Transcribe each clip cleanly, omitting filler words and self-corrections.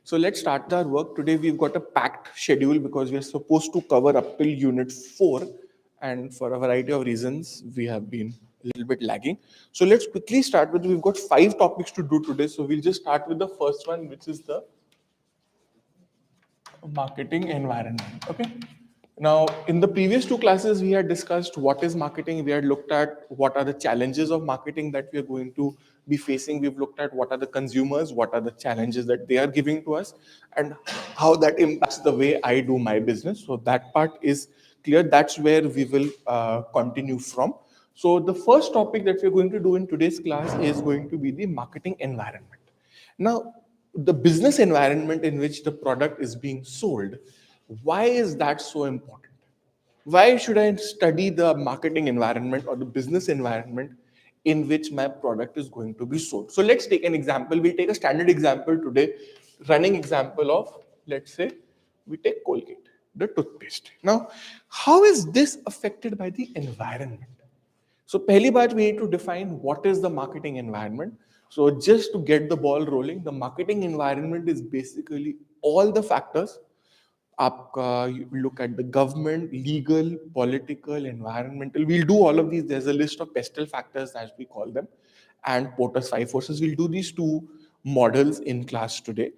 So let's start our work. Today we've got a packed schedule because we're supposed to cover up till unit 4, and for a variety of reasons we have been a little bit lagging. So let's quickly start with, we've got 5 topics to do today. So we'll just start with the first one, which is the marketing environment. Okay. Now, in the previous 2 classes, we had discussed what is marketing. We had looked at what are the challenges of marketing that we are going to be facing. We've looked at what are the consumers, what are the challenges that they are giving to us, and how that impacts the way I do my business. So that part is clear. That's where we will continue from. So the first topic that we're going to do in today's class is going to be the marketing environment. Now, the business environment in which the product is being sold, why is that so important? Why should I study the marketing environment or the business environment in which my product is going to be sold? So let's take an example. We'll take a standard example today, running example of, let's say, we take Colgate, the toothpaste. Now, how is this affected by the environment? So पहली बात, we need to define what is the marketing environment. So just to get the ball rolling, the marketing environment is basically all the factors. आपका, you look at the government, legal, political, environmental. We'll do all of these. There's a list of pestle factors, as we call them, and Porter's 5 forces. We'll do these 2 models in class today.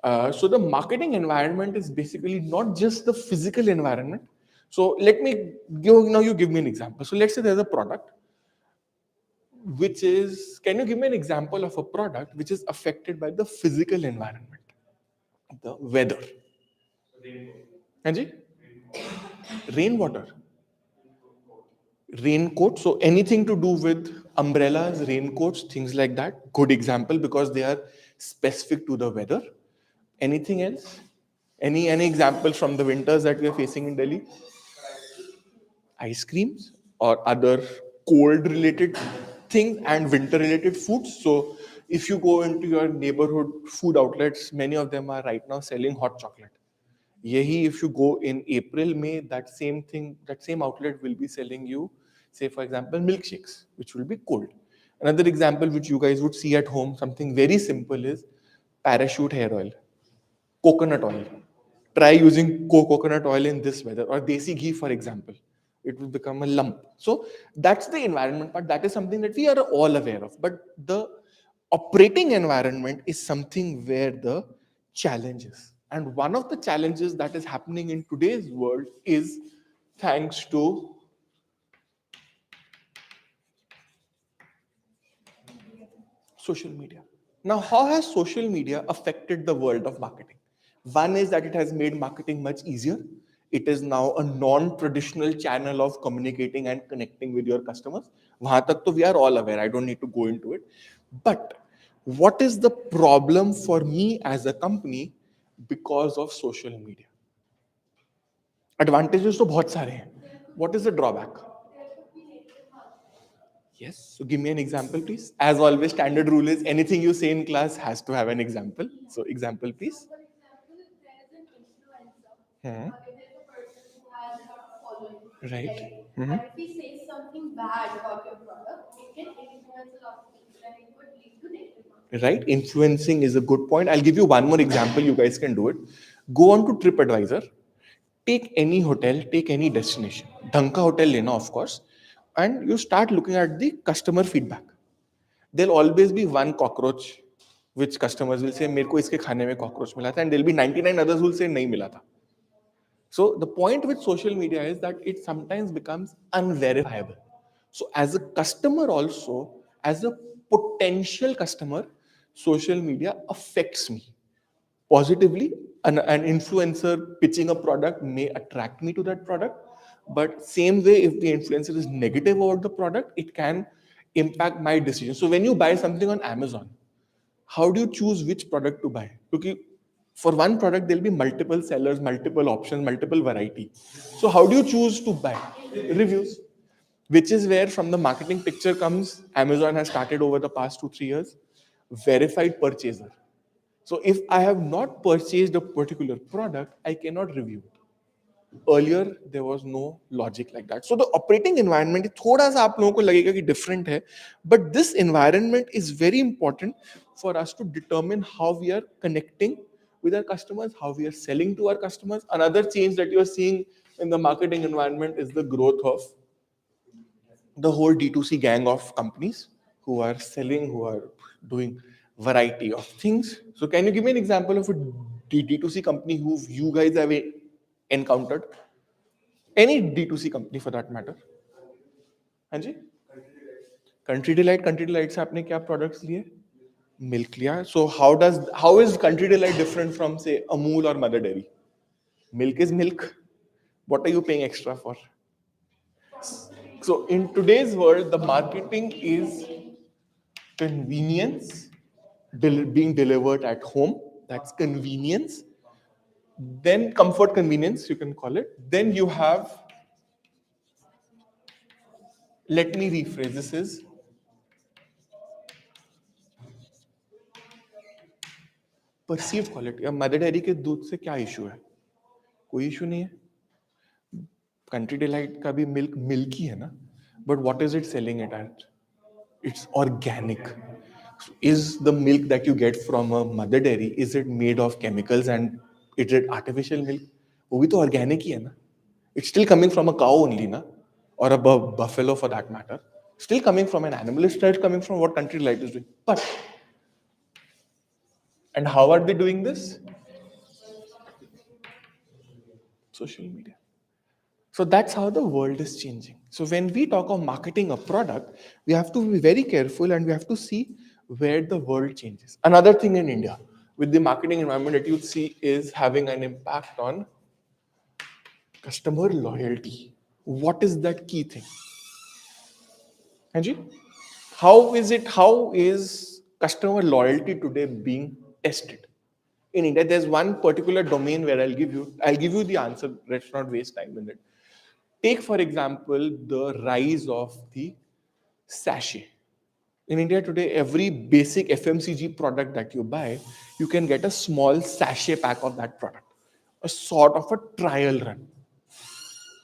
So the marketing environment is basically not just the physical environment. So let me give, now you give me an example. So let's say there's a product which is, can you give me an example of a product which is affected by the physical environment, the weather? Anji? Rainwater. Raincoat. So anything to do with umbrellas, raincoats, things like that. Good example because they are specific to the weather. Anything else? Any examples from the winters that we are facing in Delhi? Ice creams or other cold related things and winter related foods. So if you go into your neighborhood food outlets, many of them are right now selling hot chocolate. Yahi, if you go in April, May, that same thing, that same outlet will be selling you, say for example, milkshakes, which will be cold. Another example which you guys would see at home, something very simple, is parachute hair oil, coconut oil. Try using coconut oil in this weather, or desi ghee, for example. It will become a lump. So that's the environment part. That is something that we are all aware of. But the operating environment is something where the challenge is. And one of the challenges that is happening in today's world is thanks to social media. Now, how has social media affected the world of marketing? One is that it has made marketing much easier. It is now a non-traditional channel of communicating and connecting with your customers. Wahan tak to we are all aware. I don't need to go into it. But what is the problem for me as a company because of social media? Advantages to बहुत सारे हैं. What is the drawback? Yes. So give me an example, please. As always, standard rule is anything you say in class has to have an example. So example, please. For example, if there is an influencer, Hmm. if there is a person who has a lot of following, Right. and if he says something bad about your product, it can influence a lot of people and it would lead to negative marketing. Right. Influencing is a good point. I'll give you one more example. You guys can do it. Go on to TripAdvisor. Take any hotel, take any destination. Dhanka hotel lena, of course. And you start looking at the customer feedback. There'll always be one cockroach which customers will say, मेरे को इसके खाने में cockroach मिला था, and there'll be 99 others who will say नहीं मिला था. So the point with social media is that it sometimes becomes unverifiable. So as a customer also, as a potential customer, social media affects me positively. An influencer pitching a product may attract me to that product, but same way, if the influencer is negative about the product, it can impact my decision. So when you buy something on Amazon, how do you choose which product to buy? Because for one product, there'll be multiple sellers, multiple options, multiple variety. So how do you choose to buy? Reviews. Which is where from the marketing picture comes, Amazon has started over the past 2-3 years, verified purchaser. So if I have not purchased a particular product, I cannot review it. Earlier, there was no logic like that. So the operating environment, thoda sa aap logon ko lagega ki different hai, but this environment is very important for us to determine how we are connecting with our customers, how we are selling to our customers. Another change that you are seeing in the marketing environment is the growth of the whole D2C gang of companies who are selling, who are doing variety of things. So can you give me an example of a D2C company who you guys have encountered? Any D2C company for that matter? हाँ जी, country delight से आपने क्या products लिए? Milk लिया. So how is country delight different from say Amul or Mother Dairy? Milk is milk. What are you paying extra for? So in today's world, the marketing is convenience being delivered at home. That's convenience. Then comfort convenience, you can call it. Then you have, let me rephrase this is perceived quality. अब mother dairy के दूध से क्या issue है? कोई issue नहीं है. Country Delight का भी मिल्क मिल्की है ना, but what is it selling it at? It's organic. Is the milk that you get from a mother dairy, is it made of chemicals and is it artificial milk? वो भी तो organic ही है ना. It's still coming from a cow only ना, or a buffalo for that matter. Still coming from an animal. It's still coming from what Country Light is doing. But and how are they doing this? Social media. So that's how the world is changing. So when we talk of marketing a product, we have to be very careful and we have to see where the world changes. Another thing in India with the marketing environment that you see is having an impact on customer loyalty. What is that key thing? Anji? How is customer loyalty today being tested? In India, there's one particular domain where I'll give you the answer. Let's not waste time in it. Take, for example, the rise of the sachet. In India today, every basic FMCG product that you buy, you can get a small sachet pack of that product, a sort of a trial run.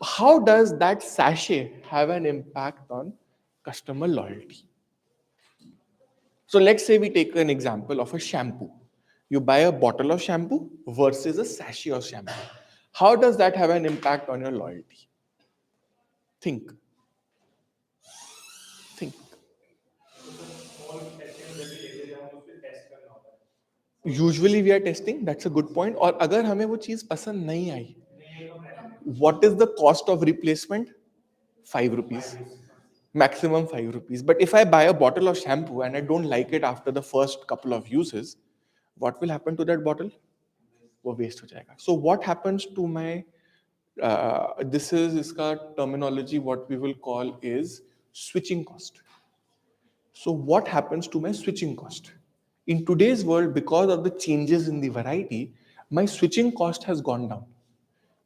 How does that sachet have an impact on customer loyalty? So let's say we take an example of a shampoo. You buy a bottle of shampoo versus a sachet of shampoo. How does that have an impact on your loyalty? Think. Think. Usually we are testing. That's a good point. और अगर हमें वो चीज पसंद नहीं आई, what is the cost of replacement? 5 rupees. Maximum 5 rupees. But if I buy a bottle of shampoo and I don't like it after the first couple of uses, what will happen to that bottle? वो waste हो जाएगा. So what happens to my this is इसका terminology what we will call is switching cost. So what happens to my switching cost? In today's world, because of the changes in the variety, my switching cost has gone down,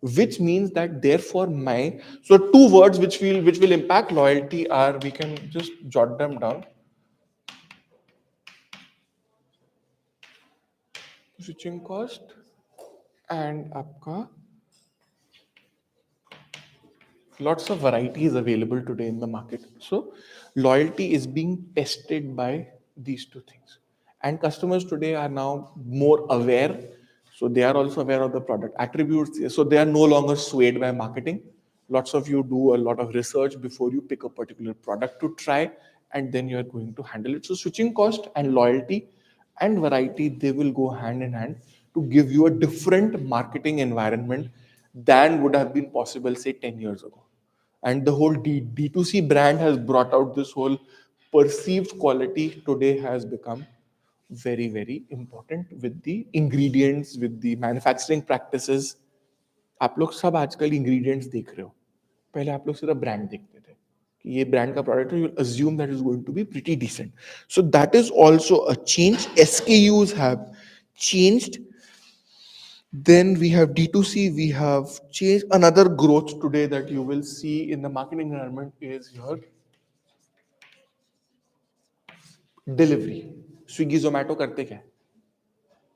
which means that therefore my, so two words which will impact loyalty are, we can just jot them down. Switching cost and आपका lots of varieties available today in the market. So loyalty is being tested by these two things. And customers today are now more aware. So they are also aware of the product attributes. So they are no longer swayed by marketing. Lots of you do a lot of research before you pick a particular product to try, and then you are going to handle it. So switching cost and loyalty and variety, they will go hand in hand to give you a different marketing environment than would have been possible, say, 10 years ago. And the whole D2C brand has brought out this whole perceived quality today has become very, very important with the ingredients, with the manufacturing practices. आप लोग सब आजकल ingredients देख रहे हो. पहले आप लोग सिर्फ ब्रांड देखते थे कि ये ब्रांड का प्रोडक्ट है, you assume that is going to be pretty decent. So that is also a change. SKUs have changed. Then we have D2C, we have changed. Another growth today that you will see in the marketing environment is your delivery. Swiggy, Zomato करते क्या?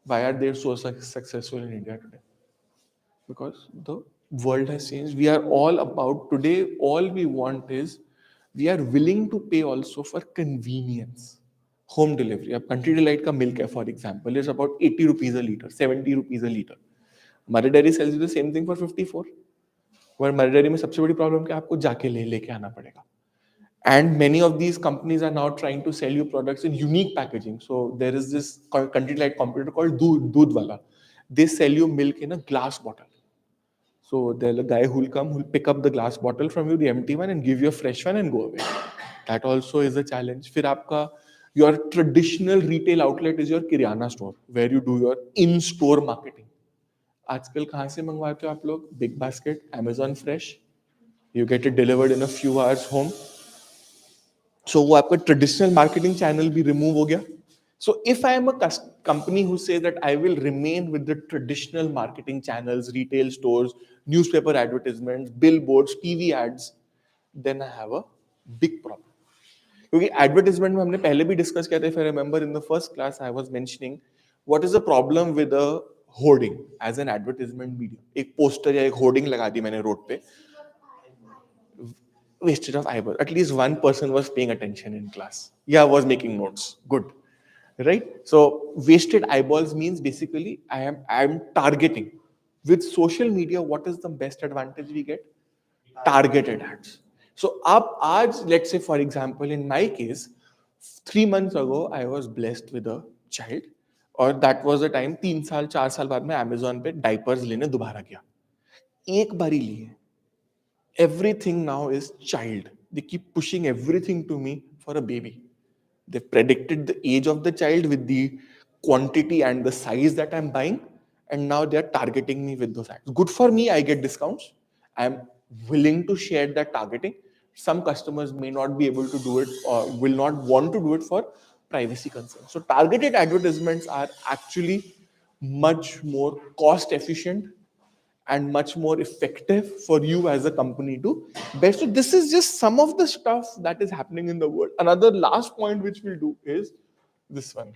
Why are they so successful in India today? Because the world has changed. We are all about today, all we want is we are willing to pay also for convenience. Home delivery. अब Country Delight का milk है for example is about 80 rupees a litre, 70 rupees a litre. Mother Dairy sells you the same thing for 54. और mother dairy में सबसे बड़ी problem क्या, आपको जाके लेके आना पड़ेगा. And many of these companies are now trying to sell you products in unique packaging. So there is this country like competitor called Doodhwala. They sell you milk in a glass bottle. So there's a guy who'll come, who'll pick up the glass bottle from you, the empty one, and give you a fresh one and go away. That also is a challenge. फिर आपका your traditional retail outlet is your kirana store where you do your in-store marketing. आजकल कहाँ से मंगवाते हो आप लोग? Big Basket, Amazon Fresh. You get it delivered in a few hours home. So वो आपका traditional marketing channel भी remove हो गया. So if I am a company who says that I will remain with the traditional marketing channels, retail stores, newspaper advertisements, billboards, TV ads, then I have a big problem. क्योंकि advertisement में हमने पहले भी discuss किया था, if I remember in the first class I was mentioning what is the problem with a hoarding as an advertisement medium. एक poster या एक होर्डिंग लगा दी मैंने रोड पे, wasted of eyeballs. At least one person was paying attention in class. Yeah, was making notes. Good. Right? So wasted eyeballs means basically I am targeting. With social media, what is the best advantage we get? Targeted ads. So up ads, let's say for example, in my case, 3 months ago, I was blessed with a child. और that was the time 3 साल 4 साल बाद मैं Amazon पे diapers लेने दोबारा गया. एक बारी लिए. Everything now is child. They keep pushing everything to me for a baby. They've predicted the age of the child with the quantity and the size that I'm buying, and now they're targeting me with those ads. Good for me, I get discounts. I'm willing to share that targeting. Some customers may not be able to do it or will not want to do it for privacy concerns. So, targeted advertisements are actually much more cost efficient and much more effective for you as a company to best. So this is just some of the stuff that is happening in the world. Another last point which we'll do is this one.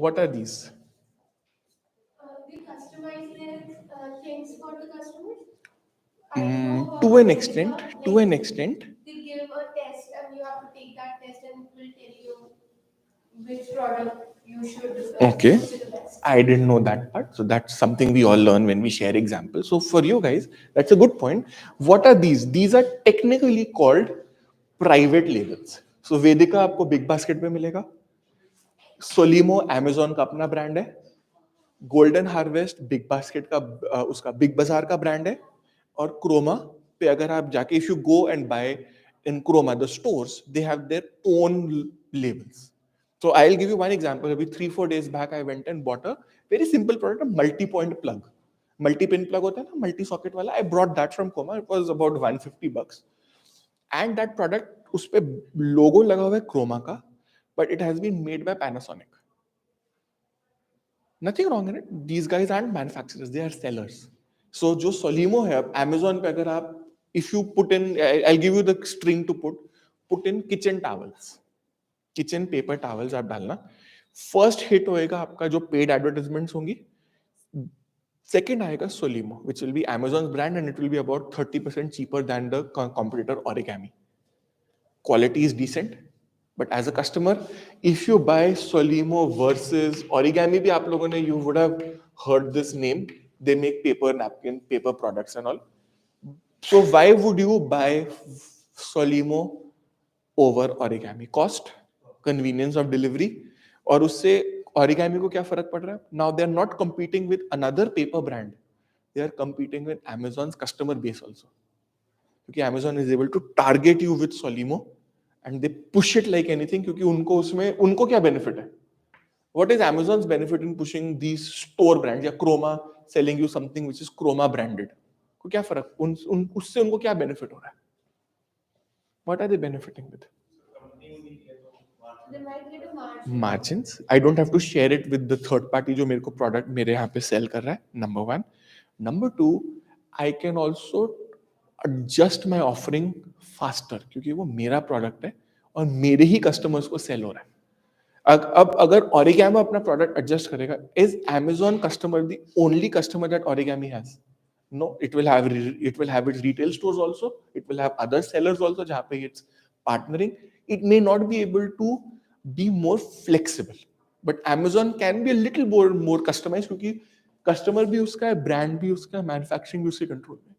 What are these? We customize their things for the customers. To an extent, to an extent. They give a test and you have to take that test and it will tell you which product you should Okay. consider best. I didn't know that part. So that's something we all learn when we share examples. So for you guys, that's a good point. What are these? These are technically called private labels. So Vedika आपको big basket में मिलेगा. Solimo Amazon का अपना brand है. Golden harvest big basket का उसका big बाजार का ब्रांड है. और क्रोमा पे अगर आप जाके if you go and buy in Croma the stores they have their own labels. So I'll give you one example. Maybe 3-4 days back, I went and bought a very simple product, a multi-point plug. Multi-pin plug होता है ना, multi-socket वाला. I brought that from Chroma. It was about $150. And that product उस पे logo लगा हुआ है Chroma का, but it has been made by Panasonic. Nothing wrong in it. These guys aren't manufacturers; they are sellers. So जो Solimo है, Amazon पे अगर आप if you put in, I'll give you the string to put in kitchen towels. Kitchen paper towels आप डालना. First hit होएगा आपका जो पेड एडवर्टाइजमेंट्स होंगी. सेकंड आएगा Solimo which will be Amazon's brand and it will be about 30% cheaper than the competitor Origami. Quality is decent, but as a customer, if you buy Solimo versus Origami, भी आप लोगों ने you would have heard this name. They make paper napkin, paper products and all. So why would you buy Solimo over Origami? Cost, convenience of delivery, और उससे Origami को क्या फर्क पड़ रहा है? Now they are not competing with another paper brand. They are competing with Amazon's customer base also. क्योंकि Amazon is able to target you with Solimo and they push it like anything क्योंकि उनको उसमें उनको क्या benefit है? What is Amazon's benefit in pushing these store brands या Chroma selling you something which is Chroma branded? को क्या फर्क? उससे उनको क्या benefit हो रहा है? What are they benefiting with? They might get a margin. Margins. I don't have to share it with the third party जो मेरे को product मेरे यहाँ पे sell कर रहा है. Number one. Number two, I can also adjust my offering faster क्योंकि वो मेरा product है और मेरे ही customers को sell हो रहा है. अब अगर Origami अपना product adjust करेगा, is Amazon customer the only customer that Origami has? No, it will have its retail stores also. It will have other sellers also जहाँ पे it's partnering. It may not be able to be more flexible, but Amazon can be a little more customized क्योंकि customer भी उसका है, brand भी उसका है, manufacturing भी उसके control में.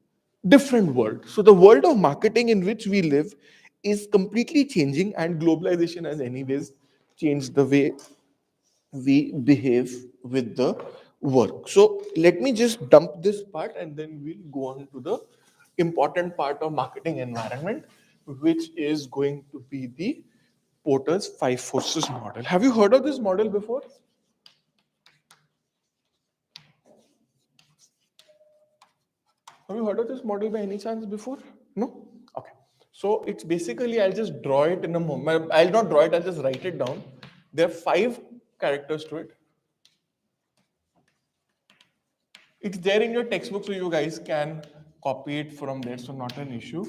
Different world. So the world of marketing in which we live is completely changing, and globalization has anyways changed the way we behave with the work. So let me just dump this part and then we'll go on to the important part of marketing environment, which is going to be the Porter's five forces model. Have you heard of this model before? Have you heard of this model by any chance before? No? Okay. So it's basically, I'll just draw it in a moment. I'll not draw it, I'll just write it down. There are five characters to it. It's there in your textbook, so you guys can copy it from there, so not an issue.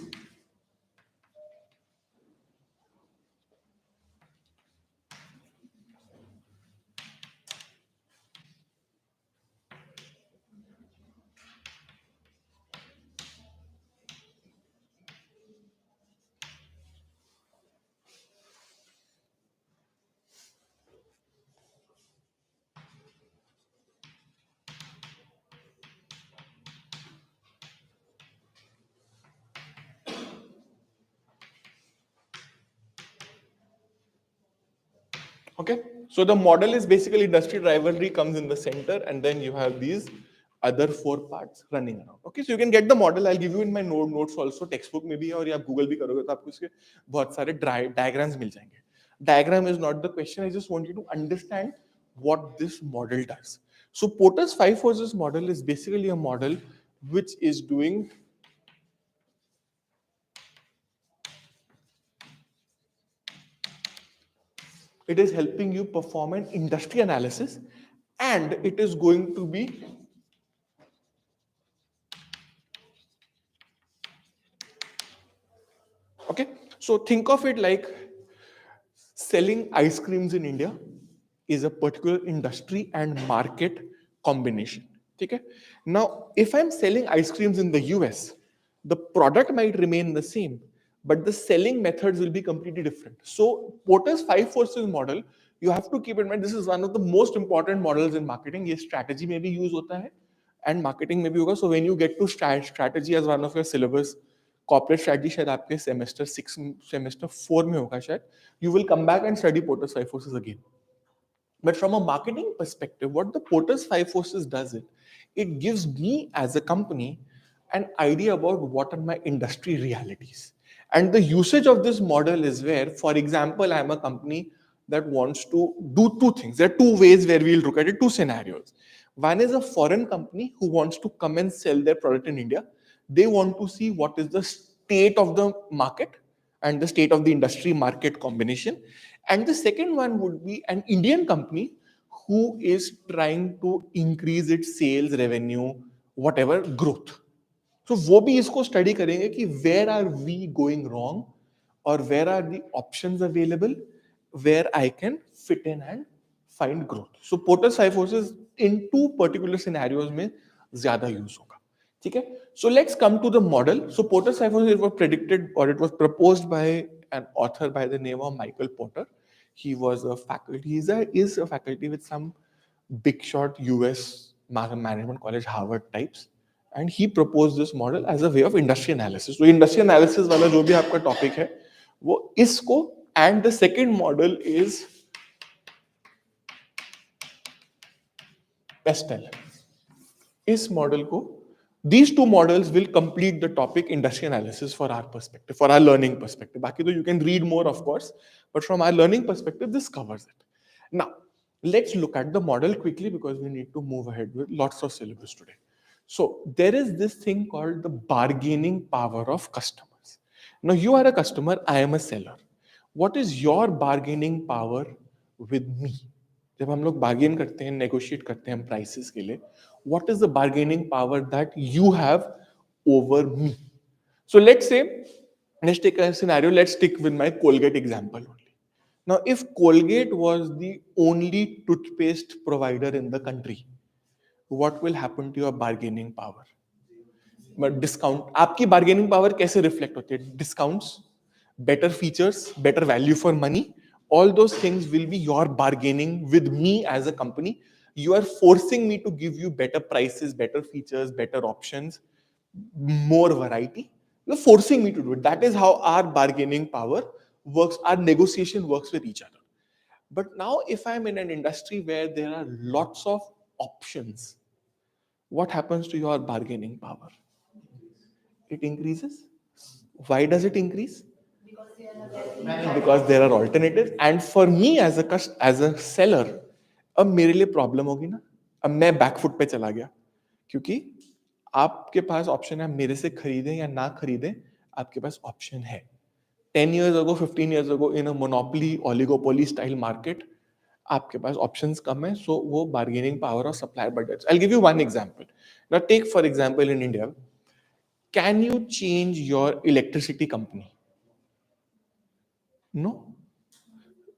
Okay, so the model is basically industry rivalry comes in the center, and then you have these other four parts running around. Okay, so you can get the model. I'll give you in my notes also. Textbook में भी है और या Google भी करोगे तो आपको इसके बहुत सारे diagrams मिल जाएंगे. Diagram is not the question. I just want you to understand what this model does. So Porter's five forces model is basically a model which is doing it is helping you perform an industry analysis, and it is going to be okay. So think of it like selling ice creams in India is a particular industry and market combination. Okay. Now, if I'm selling ice creams in the US, the product might remain the same, but the selling methods will be completely different. So, Porter's five forces model, you have to keep in mind this is one of the most important models in marketing. ये strategy में भी use होता है and marketing में भी होगा. So, when you get to strategy as one of your syllabus, corporate strategy शायद आपके semester 6 semester 4 में होगा शायद, you will come back and study Porter's five forces again. But from a marketing perspective, what the Porter's five forces does it gives me as a company an idea about what are my industry realities. And the usage of this model is where, for example, I'm a company that wants to do two things. There are two ways where we'll look at it, two scenarios. One is a foreign company who wants to come and sell their product in India. They want to see what is the state of the market and the state of the industry market combination. And the second one would be an Indian company who is trying to increase its sales revenue, whatever growth. So वो भी इसको study करेंगे कि where are we going wrong or where are the options available where I can fit in and find growth. So Porter's five forces in two particular scenarios में ज्यादा use होगा. ठीक है. So let's come to the model. So Porter's five forces, it was predicted or it was proposed by an author by the name of Michael Porter. He was a faculty. Is a faculty with some big shot US management college Harvard types, and he proposed this model as a way of industry analysis. So industry analysis वाला जो भी आपका topic है वो इसको, and the second model is Pestel. इस model को these two models will complete the topic industry analysis for our perspective, for our learning perspective. बाकी तो you can read more of course, but from our learning perspective this covers it. Now let's look at the model quickly because we need to move ahead with lots of syllabus today. So there is this thing called the bargaining power of customers. Now you are a customer, I am a seller. What is your bargaining power with me? जब हम लोग bargain करते हैं, negotiate करते हैं prices के लिए, what is the bargaining power that you have over me? So let's say, let's take a scenario, let's stick with my Colgate example only. Now, if Colgate was the only toothpaste provider in the country, what will happen to your bargaining power? But discount, आपकी bargaining power कैसे reflect होती है? Discounts, better features, better value for money, all those things will be your bargaining with me as a company. You are forcing me to give you better prices, better features, better options, more variety. You're forcing me to do it. That is how our bargaining power works, our negotiation works with each other. But now, if I'm in an industry where there are lots of options, what happens to your bargaining power? It increases. Why does it increase? Because there are alternatives. And for me as a seller, अब मेरे लिए problem होगी ना, अब मैं back foot पे चला गया, क्योंकि आपके पास ऑप्शन है, मेरे से खरीदें या ना खरीदें, आपके पास ऑप्शन है. 10 years ago, 15 years ago, in a monopoly, oligopoly style market, आपके पास ऑप्शंस कम है, so वो bargaining power और supplier budgets. I'll give you one example. Now take for example in India, can you change your electricity company? No.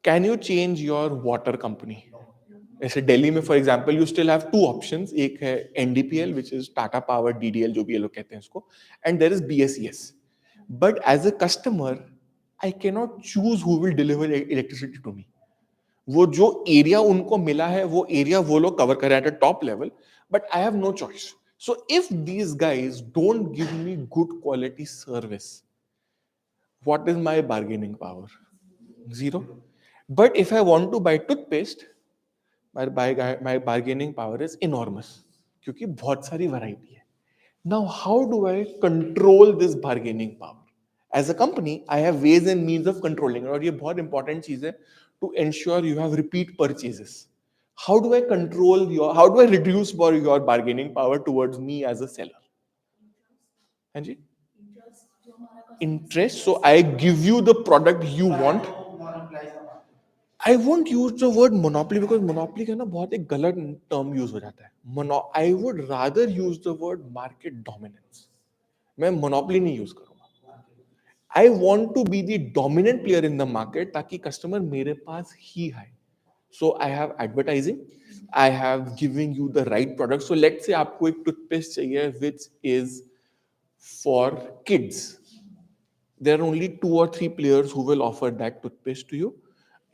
Can you change your water company? ऐसे दिल्ली में for example you still have two options, एक है NDPL which is Tata Power, DDL जो भी ये लोग कहते हैं इसको, and there is BSES. But as a customer I can not choose who will deliver electricity to me. वो जो एरिया उनको मिला है वो एरिया वो लोग कवर कर रहे हैं at a top level, but I have no choice. So if these guys don't give me good quality service, what is my bargaining power? Zero. But if I want to buy toothpaste, my bargaining power is enormous, क्योंकि बहुत सारी variety है. Now, how do I control this bargaining power? As a company, I have ways and means of controlling it. और ये बहुत important चीज है to ensure you have repeat purchases. How do I control how do I reduce your bargaining power towards me as a seller? हाँ जी? Interest. So I give you the product you want. I won't use the word monopoly because monopoly का ना बहुत एक गलत term use हो जाता है. I would rather use the word market dominance. मैं monopoly नहीं use करूँगा. I want to be the dominant player in the market ताकि customer मेरे पास ही आए. So I have advertising, I have giving you the right product. So let's say आपको एक toothpaste चाहिए which is for kids. There are only 2 or 3 players who will offer that toothpaste to you.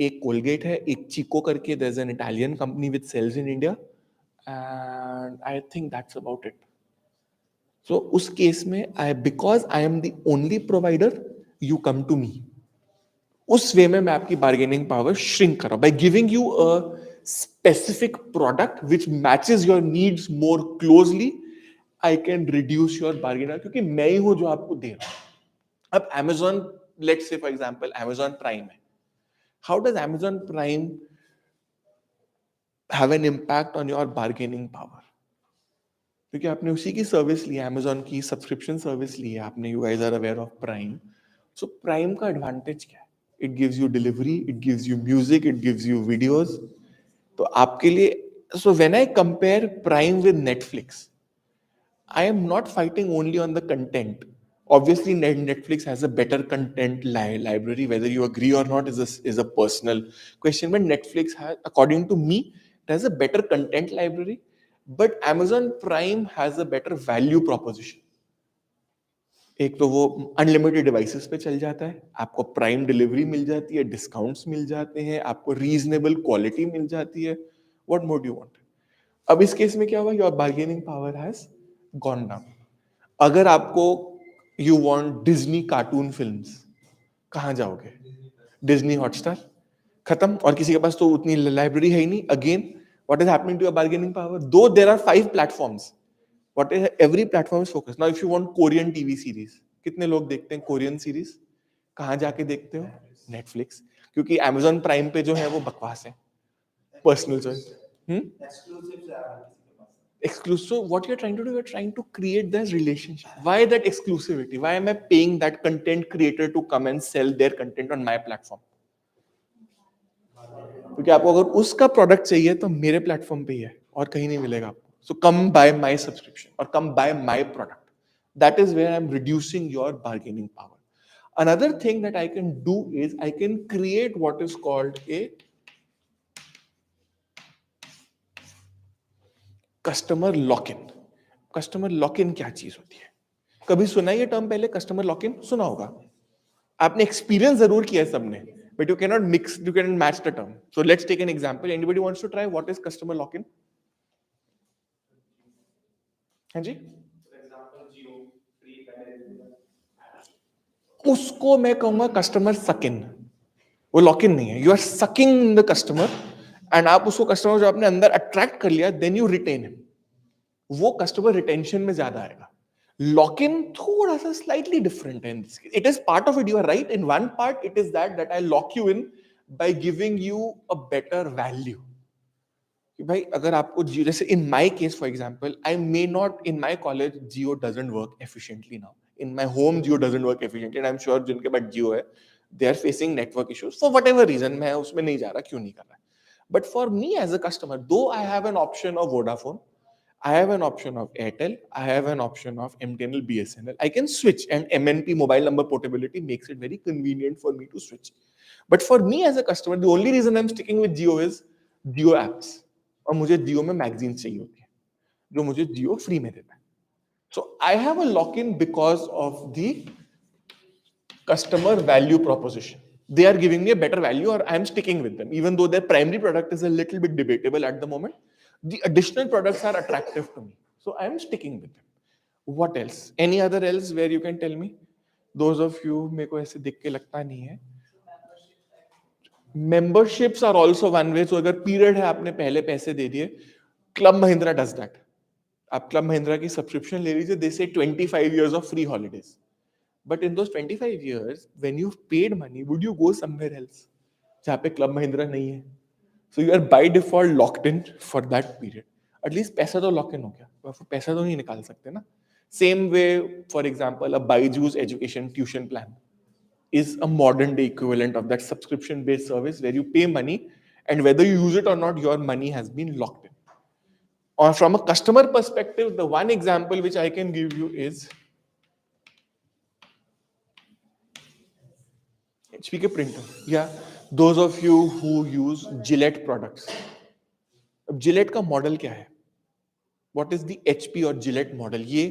एक Colgate है, एक Chico करके, there's an Italian company which sells in India, and I think that's about it. So उस case में because I am the only provider, you come to me. उस वे में मैं आपकी bargaining power shrink कर रहा हूं by giving you a specific product which matches your needs more closely. I can reduce your bargaining क्योंकि मैं ही हूं जो आपको दे रहा हूं. अब Amazon, let's say for example, Amazon Prime है. How does Amazon Prime have an impact on your bargaining power? क्योंकि आपने उसी की सर्विस ली है, Amazon की सब्सक्रिप्शन सर्विस ली है आपने. You guys are aware of Prime. So Prime का एडवांटेज क्या है? It gives you delivery, it gives you music, it gives you videos. तो आपके लिए, so when I compare Prime with Netflix, I am not fighting only on the content. Obviously, Netflix has a better content library. Whether you agree or not is a personal question. But Netflix has, according to me, it has a better content library. But Amazon Prime has a better value proposition. एक तो वो unlimited devices पे चल जाता है, आपको prime delivery मिल जाती है, डिस्काउंट्स मिल जाते हैं, आपको रीजनेबल क्वालिटी मिल जाती है. What more do you want? अब इस केस में क्या हुआ? Your bargaining power has gone down. अगर आपको you want Disney cartoon films, कहां जाओगे? डिज्नी हॉटस्टार खत्म, और किसी के पास तो उतनी लाइब्रेरी है ही नहीं. Again, what is happening to your bargaining power? Though there are 5 platforms, what is every platform is focus. Now if you want Korean TV series, कितने लोग देखते हैं कोरियन सीरीज? कहां जाके देखते हो? नेटफ्लिक्स. क्योंकि अमेजॉन प्राइम पे जो है वो बकवास है. Personal choice. Exclusive. What you're trying to do, you're trying to create that relationship. Why that exclusivity? Why am I paying that content creator to come and sell their content on my platform? क्योंकि आपको अगर उसका product चाहिए तो मेरे platform पे ही है और कहीं नहीं मिलेगा आपको. So come buy my subscription or come buy my product. That is where I'm reducing your bargaining power. Another thing that I can do is I can create what is called a customer lock in. Customer lock इन क्या चीज होती है? कभी सुना है ये term पहले? Customer lock इन सुना होगा, आपने एक्सपीरियंस जरूर किया है सबने, but you can not mix, you can match the term. So let's take an example. Anybody wants to try what is customer lock in? हाँ जी, उसको मैं कहूंगा कस्टमर सक इन. वो लॉक इन नहीं है, you are sucking the customer, and आप उसको कस्टमर जो आपने अंदर अट्रैक्ट कर लिया, देन यू रिटेन हिम. वो कस्टमर रिटेंशन में ज्यादा आएगा. लॉक इन थोड़ा सा स्लाइटली डिफरेंट है. It is part of it, you are right. In one part it is that I lock you in by giving you a better value. कि भाई अगर आपको जियो, जैसे in my case for example, I may not, in my college Jio doesn't work efficiently now. In my home Jio doesn't work efficiently, and I am sure जिनके पास जियो है, they are facing network issues for whatever reason. मैं उसमें नहीं जा रहा, क्यों नहीं कर रहा. But for me as a customer, though I have an option of Vodafone, I have an option of Airtel, I have an option of MTNL, BSNL. I can switch, and MNP, mobile number portability, makes it very convenient for me to switch. But for me as a customer, the only reason I'm sticking with Jio is Jio apps. और मुझे Jio में magazines चाहिए होती है, जो मुझे Jio free में देता है. So I have a lock-in because of the customer value proposition. They are giving me a better value, or I'm sticking with them, even though their primary product is a little bit debatable at the moment. The additional products are attractive to me, so I'm sticking with them. What else? Any other else where you can tell me? Those of you, मेरे को ऐसे दिख के लगता नहीं है. Memberships are also one way. So अगर period है, आपने पहले पैसे दे दिए, Club Mahindra does that. आप Club Mahindra की subscription ले लीजिए, they say 25 years of free holidays. But in those 25 years, when you've paid money, would you go somewhere else जहाँ पे Club Mahindra नहीं है? So you are by default locked in for that period. At least पैसा तो lock in हो गया, तो पैसा तो नहीं निकाल सकते ना. Same way, for example, a Byju's education tuition plan is a modern day equivalent of that subscription based service where you pay money, and whether you use it or not, your money has been locked in. Or from a customer perspective, the one example which I can give you is HP printer. Yeah, those of you who use Gillette products. अब Gillette का model क्या है? What is the HP or Gillette model? ये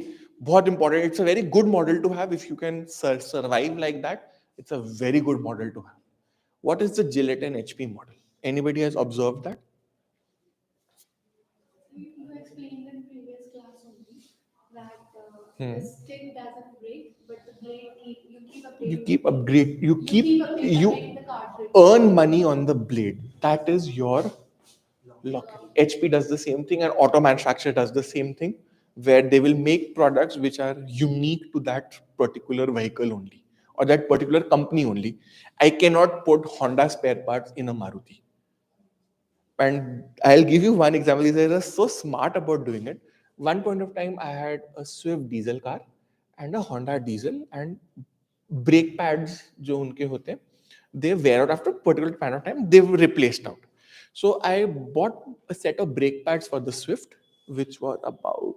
बहुत important. It's a very good model to have. If you can survive like that, it's a very good model to have. What is the Gillette and HP model? Anybody has observed that? You explained in previous class only that the stick doesn't break, but the blade you keep updating. You keep upgrade. You updating you the cartridge. earn money on the blade. That is your lock. HP does the same thing, and auto manufacturer does the same thing, where they will make products which are unique to that particular vehicle only, or that particular company only. I cannot put Honda spare parts in a Maruti. And I'll give you one example. They are so smart about doing it. One point of time, I had a Swift diesel car and a Honda diesel, and brake pads जो उनके होते हैं, they wear out after a particular point of time. They were replaced out. So I bought a set of brake pads for the Swift, which was about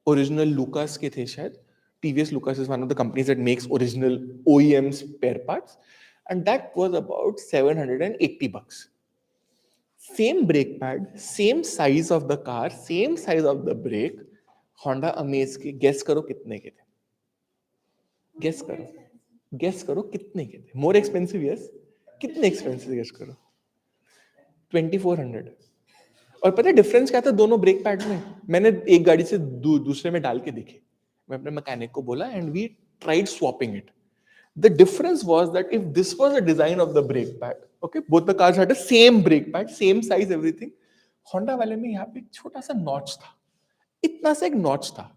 original Lucas के थे शायद. TVS Lucas is one of the companies that makes original OEM spare parts, and that was about $780. Same brake pad, same size of the car, same size of the brake. Honda Amaze के guess करो कितने के थे? Guess करो. Guess करो कितने के थे? More expensive, yes? कितने expensive guess करो? 2400. और पता है डिफरेंस क्या था दोनों ब्रेक पैड्स में? मैंने एक गाड़ी से दूसरे में डाल के देखे. मैं अपने मैकेनिक को बोला, and we tried swapping it. The difference was that if this was a design of the brake pad, okay, both the cars had the same brake pad, same size, everything. Honda वाले में यहाँ पे एक छोटा सा notch था, इतना सा एक notch था,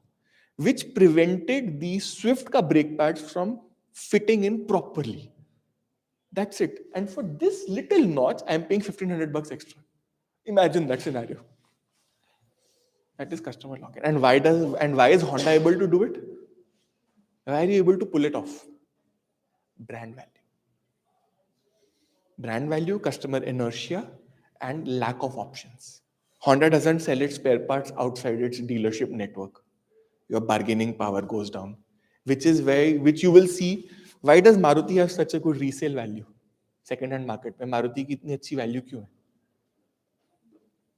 which prevented the Swift का brake pads from fitting in properly. That's it. And for this little notch, I'm paying $1,500 extra. Imagine that scenario. That is customer lock-in. And why is Honda able to do it? Why are you able to pull it off? Brand value. Brand value, customer inertia, and lack of options. Honda doesn't sell its spare parts outside its dealership network. Your bargaining power goes down, which you will see Why does Maruti have such a good resale value? Second hand market में मारुति की इतनी अच्छी value क्यों है?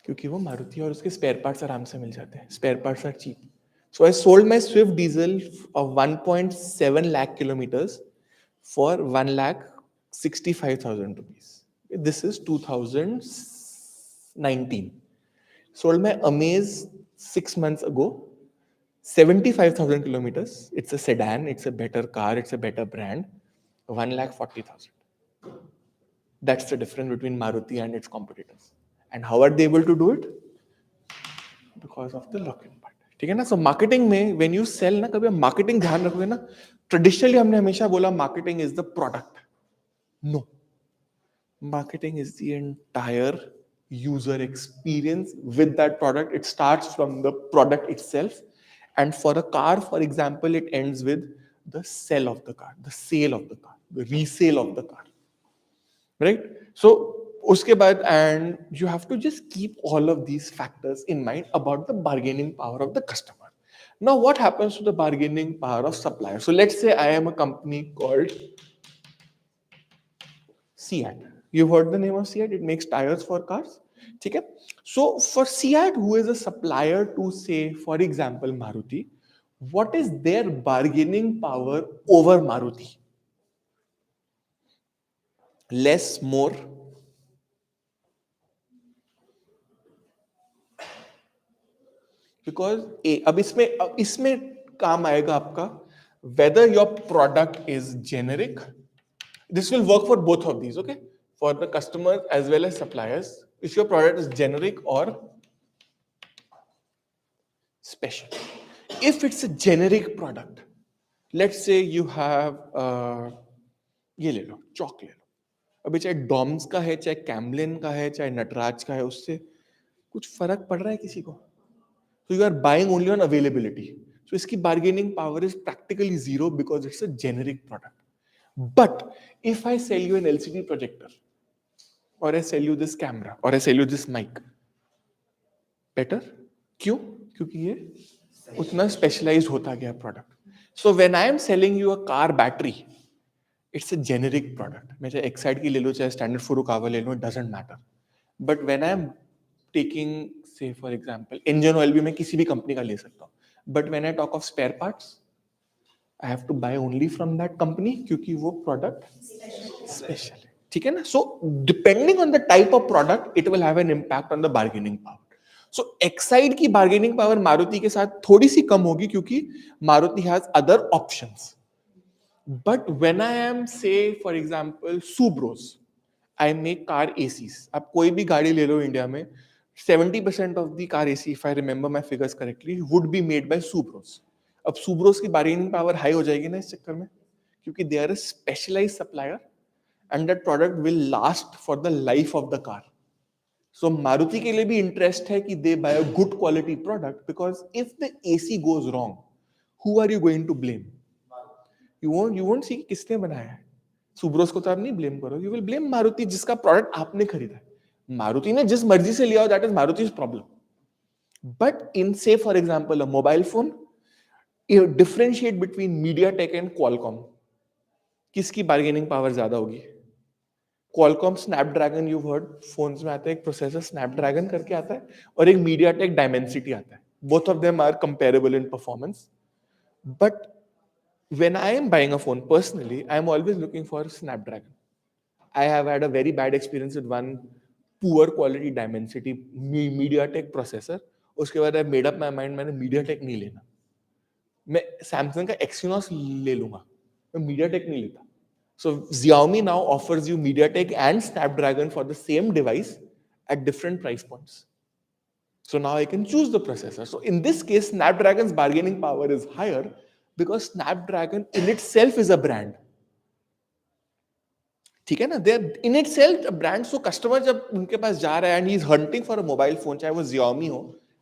क्योंकि वो मारुति और उसके स्पेयर पार्ट्स आराम से मिल जाते हैं. Spare parts are cheap. So I sold my Swift diesel of 1.7 lakh kilometers for 1 lakh 65,000 rupees. This is 2019. Sold my Amaze 6 months ago, 75,000 kilometers. It's a sedan, it's a better car, it's a better brand. 1 lakh 40,000. That's the difference between Maruti and its competitors. And how are they able to do it? Because of the lock-in part. ठीक है ना? So marketing में when you sell ना, कभी marketing ध्यान रखोगे ना, traditionally हमने हमेशा बोला marketing is the product. No. Marketing is the entire user experience with that product. It starts from the product itself. And for a car, for example, it ends with the sell of the car, the sale of the car, the resale of the car. Right? So uske baad, and you have to just keep all of these factors in mind about the bargaining power of the customer. Now, what happens to the bargaining power of supplier? So let's say I am a company called Seat. You've heard the name of Seat? It makes tires for cars. Okay? So for Seat, who is a supplier to, say, for example, Maruti, what is their bargaining power over Maruti? Less, more? Because अब इसमें काम आएगा आपका whether your product is generic. This will work for both of these, okay? For the customers as well as suppliers. If your product is generic or special. If it's a generic product, let's say you have ये ले लो, चौक ले लो. अभी चाहे Doms का है, चाहे कैमलिन का है, चाहे नटराज का है, उससे कुछ फर्क पड़ रहा है किसी को? So you are buying only on availability. So इसकी bargaining power is practically zero because it's a generic product. But if I sell you an LCD projector, or I sell you this camera, or I sell you this mic, better? क्यों? क्योंकि ये उतना specialized होता गया product. So when I am selling you a car battery, it's a generic product. मैं चाहे Excite की ले लो, चाहे Standard Furukawa ले लो, it doesn't matter. But when I am taking, say for example, engine oil भी मैं किसी भी कंपनी का ले सकता हूँ. But when I talk of spare parts, I have to buy only from that company क्योंकि वो product special है. ठीक है ना? So depending on the type of product, it will have an impact on the bargaining power. So Excite की bargaining power Maruti के साथ थोड़ी सी कम होगी क्योंकि Maruti has other options. But when I am, say for example, Subros, I make car ACs. आप कोई भी गाड़ी ले लो इंडिया में, 70% of the car AC, if I remember my figures correctly, would be made by Subros. अब Subros की bargaining power high हो जाएगी ना इस चक्कर में, क्योंकि they are a specialized supplier and that product will last for the life of the car. So Maruti के लिए भी interest है कि they buy a good quality product, because if the AC goes wrong, who are you going to blame? You won't see कि किसने बनाया है. सुब्रोस को तो आप नहीं ब्लेम करो, यू विल ब्लेम मारुति जिसका प्रोडक्ट आपने खरीदा है. मारुति ने जिस मर्जी से लिया हो, that is Maruti's problem. But in, से for example, a mobile phone, differentiate between MediaTek and Qualcomm. किसकी बार्गेनिंग पावर ज्यादा होगी? Qualcomm Snapdragon, you heard, phones में आता है एक प्रोसेसर स्नैपड्रैगन करके आता है, और एक मीडियाटेक डायमेंसिटी आता है. Both of them are comparable in performance. But when I am buying a phone personally, I am always looking for Snapdragon. I have had a very bad experience with one poor quality Dimensity MediaTek processor. उसके बाद I made up my mind, मैंने MediaTek नहीं लेना. मैं Samsung का Exynos ले लूंगा, मैं MediaTek नहीं लेता. So Xiaomi now offers you MediaTek and Snapdragon for the same device at different price points. So now I can choose the processor. So in this case, Snapdragon's bargaining power is higher because Snapdragon in itself is a brand. ठीक है ना? They're in itself a brand. So customer जब उनके पास जा रहा है and he's hunting for a mobile phone, चाहे वो Xiaomi हो,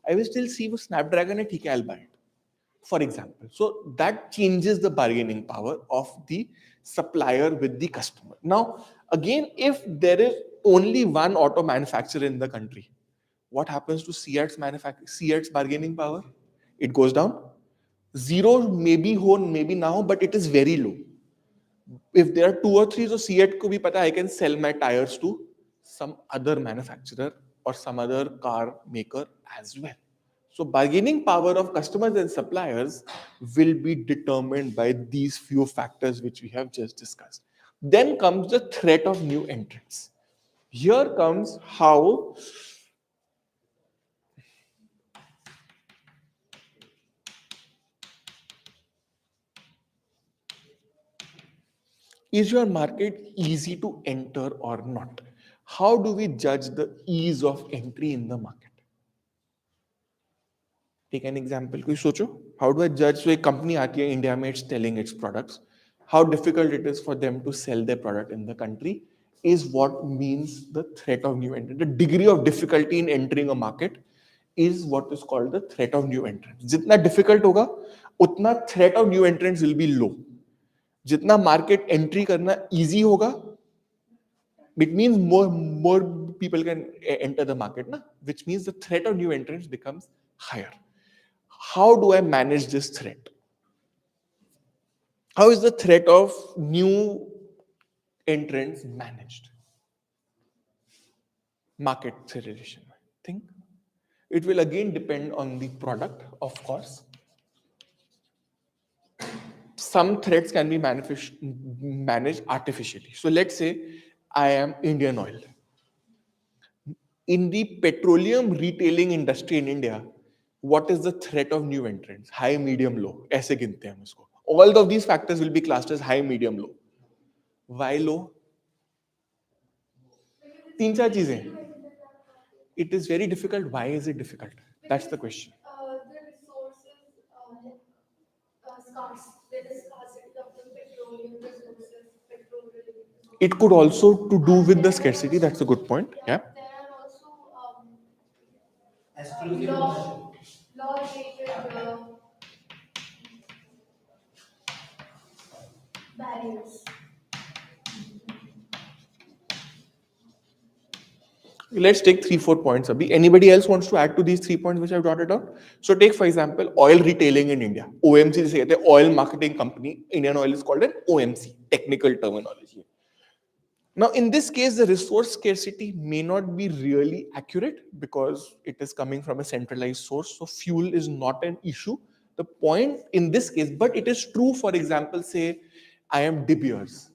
I will still see वो Snapdragon है, ठीक है, I'll buy it. For example. So that changes the bargaining power of the supplier with the customer. Now, again, if there is only one auto manufacturer in the country, what happens to Seat's bargaining power? It goes down. Zero maybe ho, maybe now, but it is very low. If there are two or three, so Seat को भी पता I can sell my tires to some other manufacturer or some other car maker as well. So bargaining power of customers and suppliers will be determined by these few factors which we have just discussed. Then comes the threat of new entrants. Here comes how is your market easy to enter or not? How do we judge the ease of entry in the market? Take an example. कोई सोचो, how do I judge? So एक company आती है India में, it's selling its products. How difficult it is for them to sell their product in the country is what means the threat of new entrant. The degree of difficulty in entering a market is what is called the threat of new entrants. जितना difficult होगा, उतना threat of new entrants will be low. जितना market entry करना easy होगा, it means more people can enter the market, na? Which means the threat of new entrants becomes higher. How do I manage this threat? How is the threat of new entrants managed? Market segregation. Think it will again depend on the product, of course. Some threats can be managed artificially. So let's say I am Indian Oil. In the petroleum retailing industry in India, what is the threat of new entrants? High, medium, low. ऐसे गिनते हैं हम इसको. All of these factors will be classed as high, medium, low. Why low? तीन चार चीजें. It is very difficult. Why is it difficult? That's the question. The resources scarce. There is scarcity of the petroleum resources, petrol related resources. It could also to do with the scarcity. That's a good point. Yeah. There are also law related barriers. Let's take 3-4 points. Abhi. Anybody else wants to add to these 3 points which I've jotted down? So take for example oil retailing in India. OMC जिसे कहते हैं oil marketing company. Indian Oil is called an OMC. Technical terminology. Now, in this case, the resource scarcity may not be really accurate because it is coming from a centralized source. So, fuel is not an issue. The point in this case, but it is true, for example, say, I am De Beers.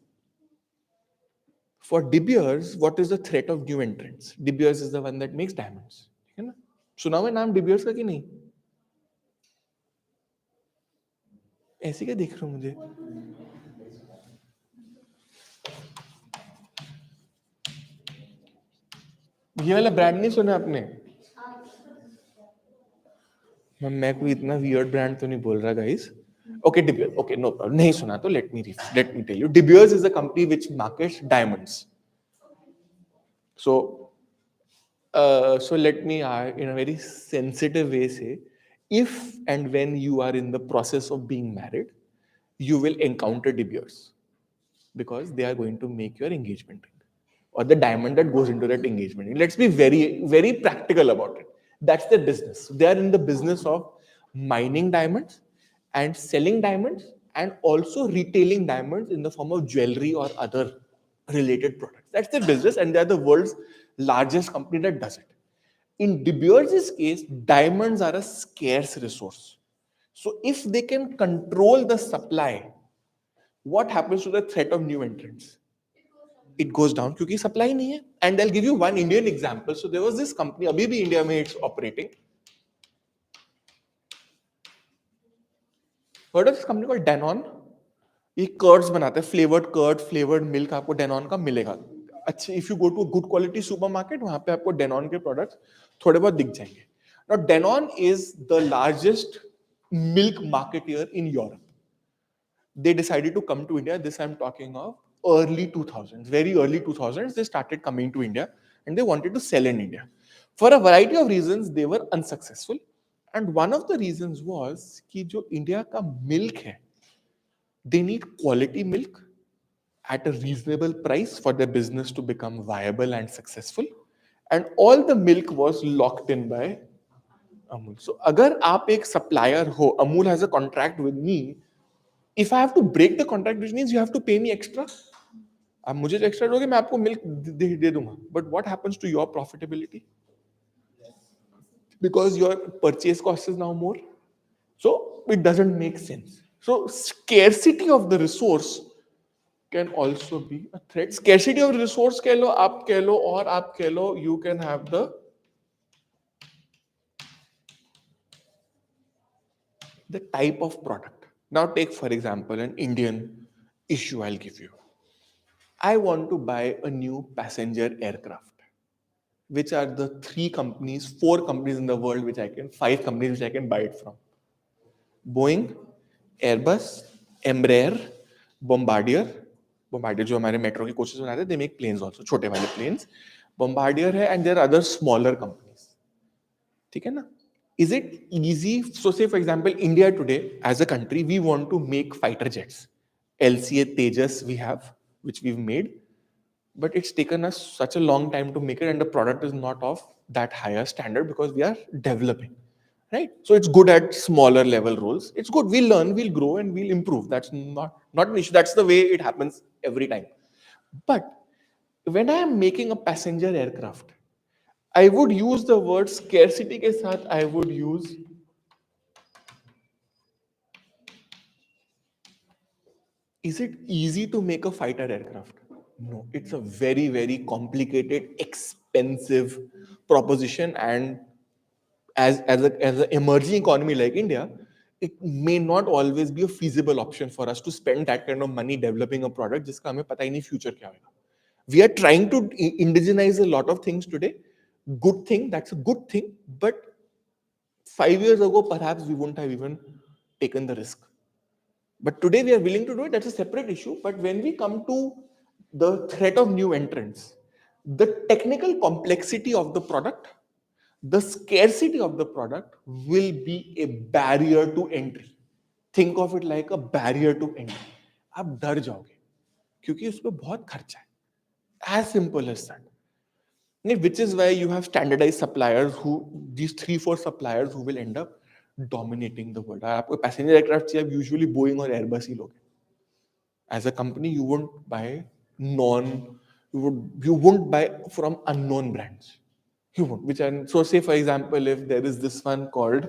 For De Beers, what is the threat of new entrants? De Beers is the one that makes diamonds. है ना? सुना हुआ नाम De Beers का कि नहीं? ऐसे क्या देख रहे हो मुझे? ये वाला ब्रांड नहीं सुना आपने? मैं कोई इतना वियर्ड ब्रांड तो नहीं बोल रहा guys. Okay, De Beers. Okay, no problem. नहीं सुना तो let me tell you. De Beers is a company which markets diamonds. So let me in a very sensitive way say, if and when you are in the process of being married, you will encounter De Beers because they are going to make your engagement ring or the diamond that goes into that engagement ring. Let's be very, very practical about it. That's their business. They are in the business of mining diamonds and selling diamonds and also retailing diamonds in the form of jewelry or other related products. That's their business, and they're the world's largest company that does it. In De Beers' case, diamonds are a scarce resource. So if they can control the supply, what happens to the threat of new entrants? It goes down because supply nahi hai. And I'll give you one Indian example. So there was this company, abhi bhi India mein it's operating. Heard of this company called Danone? ये curds बनाते हैं, flavoured curd, flavoured milk आपको Danone का मिलेगा. अच्छा, if you go to good quality supermarket, वहां पे आपको डेनॉन के प्रोडक्ट्स थोड़े बहुत दिख जाएंगे. Now Denon is the largest milk marketeer in Europe. They decided to come to India. This I'm talking of early 2000s, very early 2000s. They started coming to India and they wanted to sell in India. For a variety of reasons, they were unsuccessful. And one of the reasons was कि जो India का milk है, they need quality milk at a reasonable price for their business to become viable and successful. And all the milk was locked in by Amul. So अगर आप एक supplier हो, Amul has a contract with me If I have to break the contract, which means you have to pay me extra. आप मुझे जो extra दोगे मैं आपको मिल्क दे दूंगा, but what happens to your profitability because your purchase cost is now more. So it doesn't make sense. So scarcity of the resource can also be a threat. Scarcity of resource कह लो, आप कह लो, और आप कह लो, you can have the type of product. Now take for example an Indian issue I'll give you. I want to buy a new passenger aircraft. Which are the four companies in the world five companies which I can buy it from? Boeing, Airbus, Embraer, Bombardier, Bombardier जो हमारे metro के coaches बनाते हैं, they make planes also, छोटे वाले planes, Bombardier है, and there are other smaller companies. ठीक है ना? Is it easy? So say for example, India today as a country, we want to make fighter jets. LCA Tejas we have, which we've made, but it's taken us such a long time to make it, and the product is not of that higher standard because we are developing. Right? So it's good at smaller level roles. It's good. We'll learn, we'll grow, and we'll improve. That's not an issue. That's the way it happens every time. But when I am making a passenger aircraft, I would use the word scarcity के साथ I would use is it easy to make a fighter aircraft? No, it's a very, very complicated, expensive proposition, and as an emerging economy like India, it may not always be a feasible option for us to spend that kind of money developing a product जिसका हमें पता ही नहीं future क्या होगा. We are trying to indigenize a lot of things today. Good thing, that's a good thing. But 5 years ago, perhaps we wouldn't have even taken the risk. But today we are willing to do it. That's a separate issue. But when we come to the threat of new entrants, the technical complexity of the product, the scarcity of the product will be a barrier to entry. Think of it like a barrier to entry. आप डर जाओगे क्योंकि उसमें बहुत खर्चा है. As simple as that. Which is why you have standardized suppliers these 3-4 suppliers who will end up dominating the world. आपको passenger aircraft चाहिए, आप usually Boeing और Airbus ही लोगे. As a company, you won't buy you won't buy from unknown brands. You won't. So say for example, if there is this one called,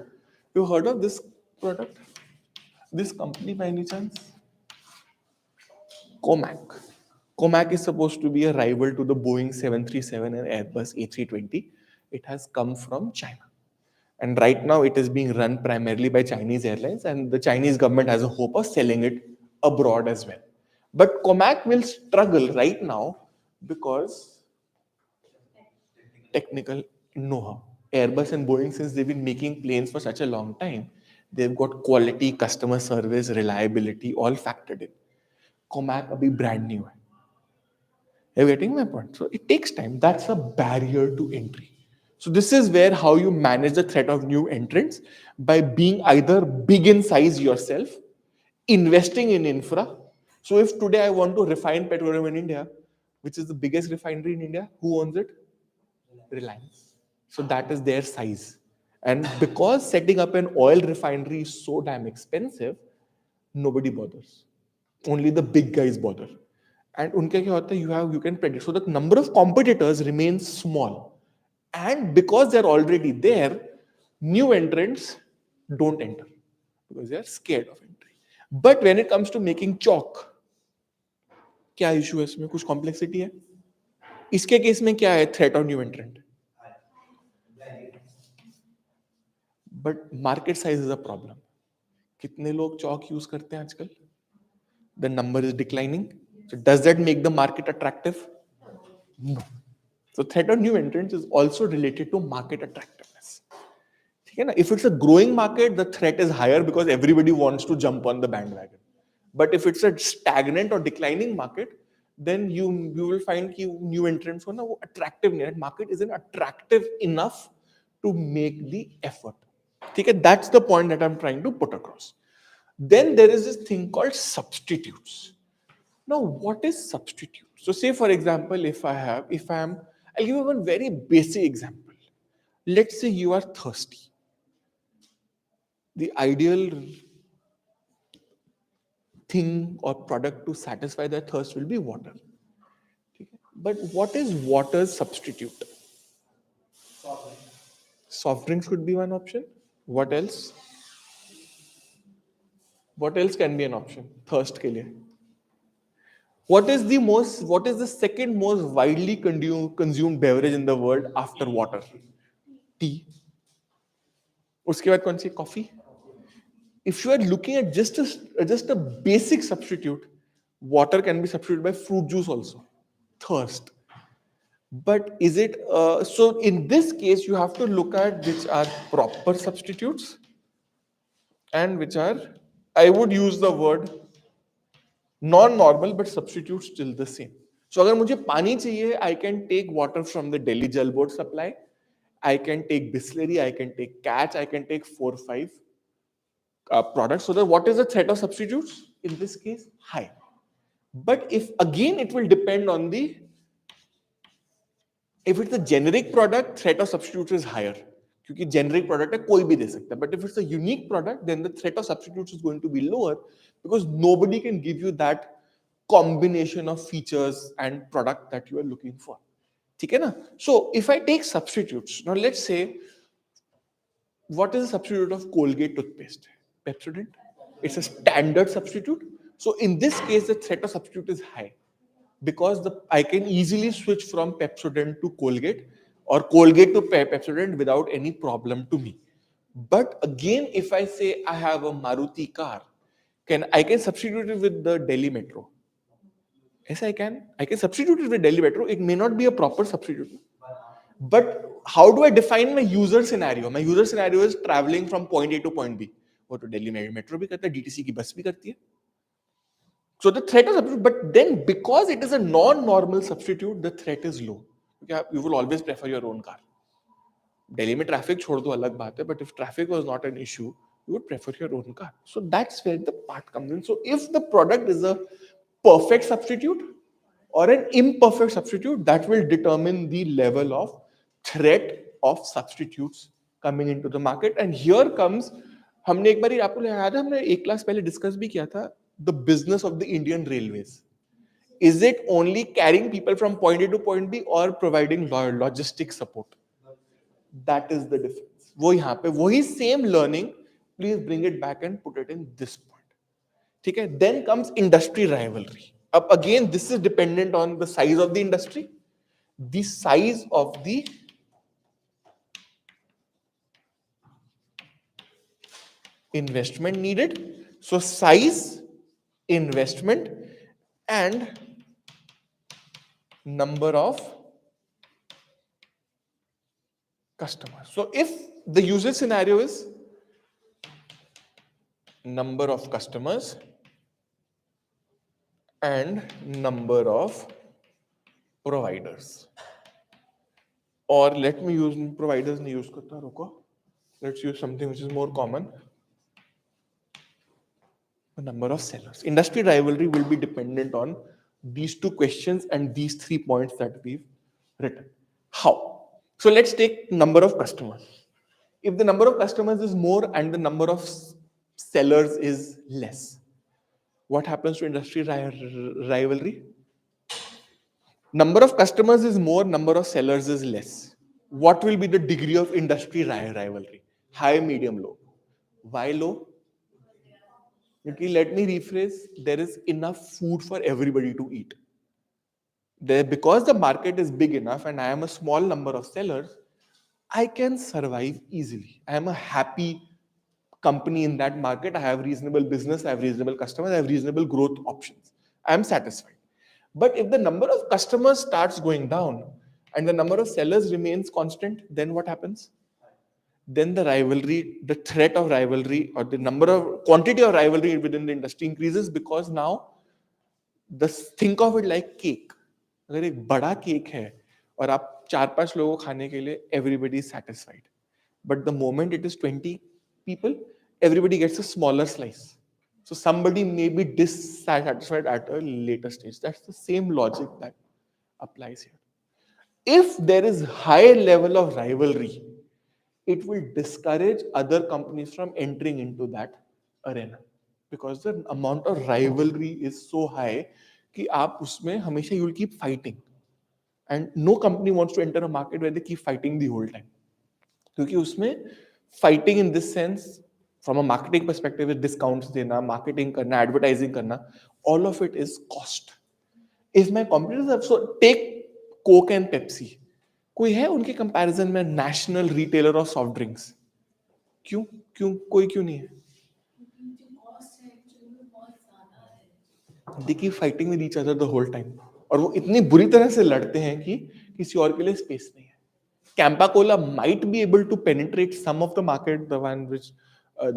you heard of this product? This company by any chance? Comac. Comac is supposed to be a rival to the Boeing 737 and Airbus A320. It has come from China. And right now it is being run primarily by Chinese airlines, and the Chinese government has a hope of selling it abroad as well. But Comac will struggle right now because technical know-how. Airbus and Boeing, since they've been making planes for such a long time, they've got quality, customer service, reliability all factored in. Comac abhi brand new hai. You're getting my point? So it takes time. That's a barrier to entry. So this is where how you manage the threat of new entrants, by being either big in size yourself, investing in infra. So if today I want to refine petroleum in India, which is the biggest refinery in India, who owns it? Reliance. So that is their size. And because setting up an oil refinery is so damn expensive, nobody bothers. Only the big guys bother. And उनके क्या होता है, you can predict. So the number of competitors remains small. And because they're already there, new entrants don't enter because they are scared of entry. But when it comes to making chalk, क्या issue है इसमें? कुछ complexity है? इसके case में क्या है threat of new entrant? But market size is a problem. कितने लोग chalk use करते हैं आजकल? The number is declining. So does that make the market attractive? No. So threat of new entrants is also related to market attractiveness. If it's a growing market, the threat is higher because everybody wants to jump on the bandwagon. But if it's a stagnant or declining market, then you will find new entrants are attractive. Market isn't attractive enough to make the effort. That's the point that I'm trying to put across. Then there is this thing called substitutes. Now, what is substitute? So say for example, I'll give you one very basic example. Let's say you are thirsty. The ideal thing or product to satisfy their thirst will be water. But what is water's substitute? Soft drinks could be one option. What else? What else can be an option? Thirst के लिए. What is the second most widely consumed beverage in the world after water? Tea. उसके बाद कौन सी? Coffee. If you are looking at just a basic substitute, water can be substituted by fruit juice also. Thirst. But is it so? In this case, you have to look at which are proper substitutes and which are, I would use the word non-normal, but substitute still the same. So अगर मुझे पानी चाहिए, I can take water from the Delhi Jal Board supply. I can take Bisleri, I can take Catch, I can take 4 5 products. So that what is the threat of substitutes in this case? High. But if again it will depend on the, if it's a generic product, threat of substitutes is higher. क्योंकि generic product है कोई भी दे सकता है. But if it's a unique product, then the threat of substitutes is going to be lower because nobody can give you that combination of features and product that you are looking for. ठीक है ना? So if I take substitutes, now let's say, what is the substitute of Colgate toothpaste? Pepsodent. It's a standard substitute. So in this case, the threat of substitute is high because I can easily switch from Pepsodent to Colgate or Colgate to Pepsodent without any problem to me. But again, if I say I have a Maruti car, I can substitute it with the Delhi Metro. Yes, I can. I can substitute it with Delhi Metro. It may not be a proper substitute. But how do I define my user scenario? My user scenario is traveling from point A to point B. वो तो Delhi Metro भी करता है, DTC की बस भी करती है. So the threat is substitute, but then because it is a non-normal substitute, the threat is low. You will always prefer your own car. Delhi में traffic छोड़ दो अलग बात है, but if traffic was not an issue, you would prefer your own car. So that's where the part comes in. So if the product is a perfect substitute or an imperfect substitute, that will determine the level of threat of substitutes coming into the market. And here comes, हमने एक बार आपको याद है हमने एक class पहले discuss भी किया था, the business of the Indian Railways. Is it only carrying people from point A to point B or providing logistic support? That is the difference. वो यहाँ पे वही same learning, please bring it back and put it in this point. ठीक है? Then comes industry rivalry. Up again, this is dependent on the size of the industry, the size of the investment needed. So size, investment, and number of customers. So if the user scenario is number of customers and number of providers, or let me use providers नहीं use करता रुको, let's use something which is more common, the number of sellers. Industry rivalry will be dependent on these two questions and these 3 points that we've written. How? So let's take number of customers. If the number of customers is more and the number of sellers is less, what happens to industry rivalry? Number of customers is more, number of sellers is less. What will be the degree of industry rivalry? High, medium, low. Why low? Okay, let me rephrase. There is enough food for everybody to eat. Because the market is big enough and I am a small number of sellers, I can survive easily. I am a happy company in that market. I have reasonable business, I have reasonable customers, I have reasonable growth options. I am satisfied. But if the number of customers starts going down and the number of sellers remains constant, then what happens? Then the rivalry, the threat of rivalry, or the quantity of rivalry within the industry increases because now think of it like cake. अगर एक बड़ा cake है और आप 4-5 लोगों को खाने के लिए, everybody is satisfied. But the moment it is 20 people, everybody gets a smaller slice. So somebody may be dissatisfied at a later stage. That's the same logic that applies here. If there is high level of rivalry, it will discourage other companies from entering into that arena. because the amount of rivalry is so high कि आप उसमें हमेशा you will keep fighting, and no company wants to enter a market where they keep fighting the whole time. क्योंकि उसमें fighting in this sense from a marketing perspective discounts देना, marketing करना, advertising करना, all of it is cost. If my competitors take Coke and Pepsi, कोई है उनके comparison में national retailer of soft drinks? क्यों? क्यों कोई क्यों नहीं है? They keep fighting with each other the whole time, और वो इतनी बुरी तरह से लड़ते हैं कि किसी और के लिए स्पेस नहीं है. Campa Cola might be able to penetrate some of the market, the one which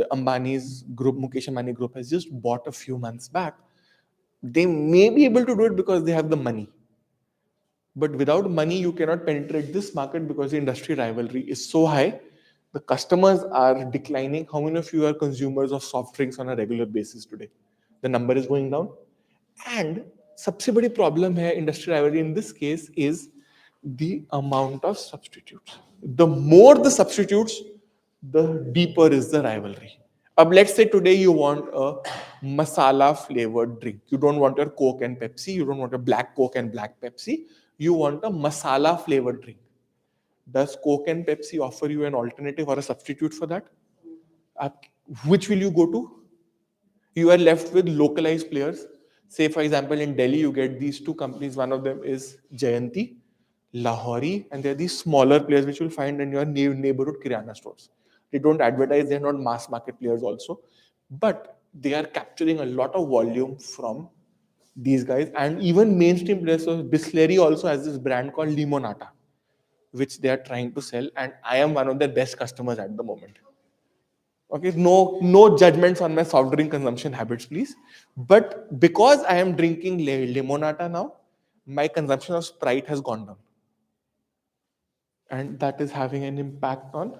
the Ambani's group, Mukesh Ambani group, has just bought a few months back. They may be able to do it because they have the money. But without money, you cannot penetrate this market because the industry rivalry is so high. The customers are declining. How many of you are consumers of soft drinks on a regular basis today? The number is going down. And सबसे बड़ी problem है industry rivalry in this case is the amount of substitutes. The more the substitutes, the deeper is the rivalry. Let's say today you want a masala flavored drink. You don't want your Coke and Pepsi. You don't want a black Coke and black Pepsi. You want a masala flavored drink. Does Coke and Pepsi offer you an alternative or a substitute for that? Which will you go to? You are left with localized players. Say, for example, in Delhi, you get these two companies. One of them is Jayanti, Lahori, and they're these smaller players which you'll find in your neighborhood kirana stores. They don't advertise, they're not mass market players also, but they are capturing a lot of volume from these guys, and even mainstream players. So Bisleri also has this brand called Limonata, which they are trying to sell, and I am one of their best customers at the moment. Okay, no judgments on my soft drink consumption habits, please. But because I am drinking Limonata now, my consumption of Sprite has gone down, and that is having an impact on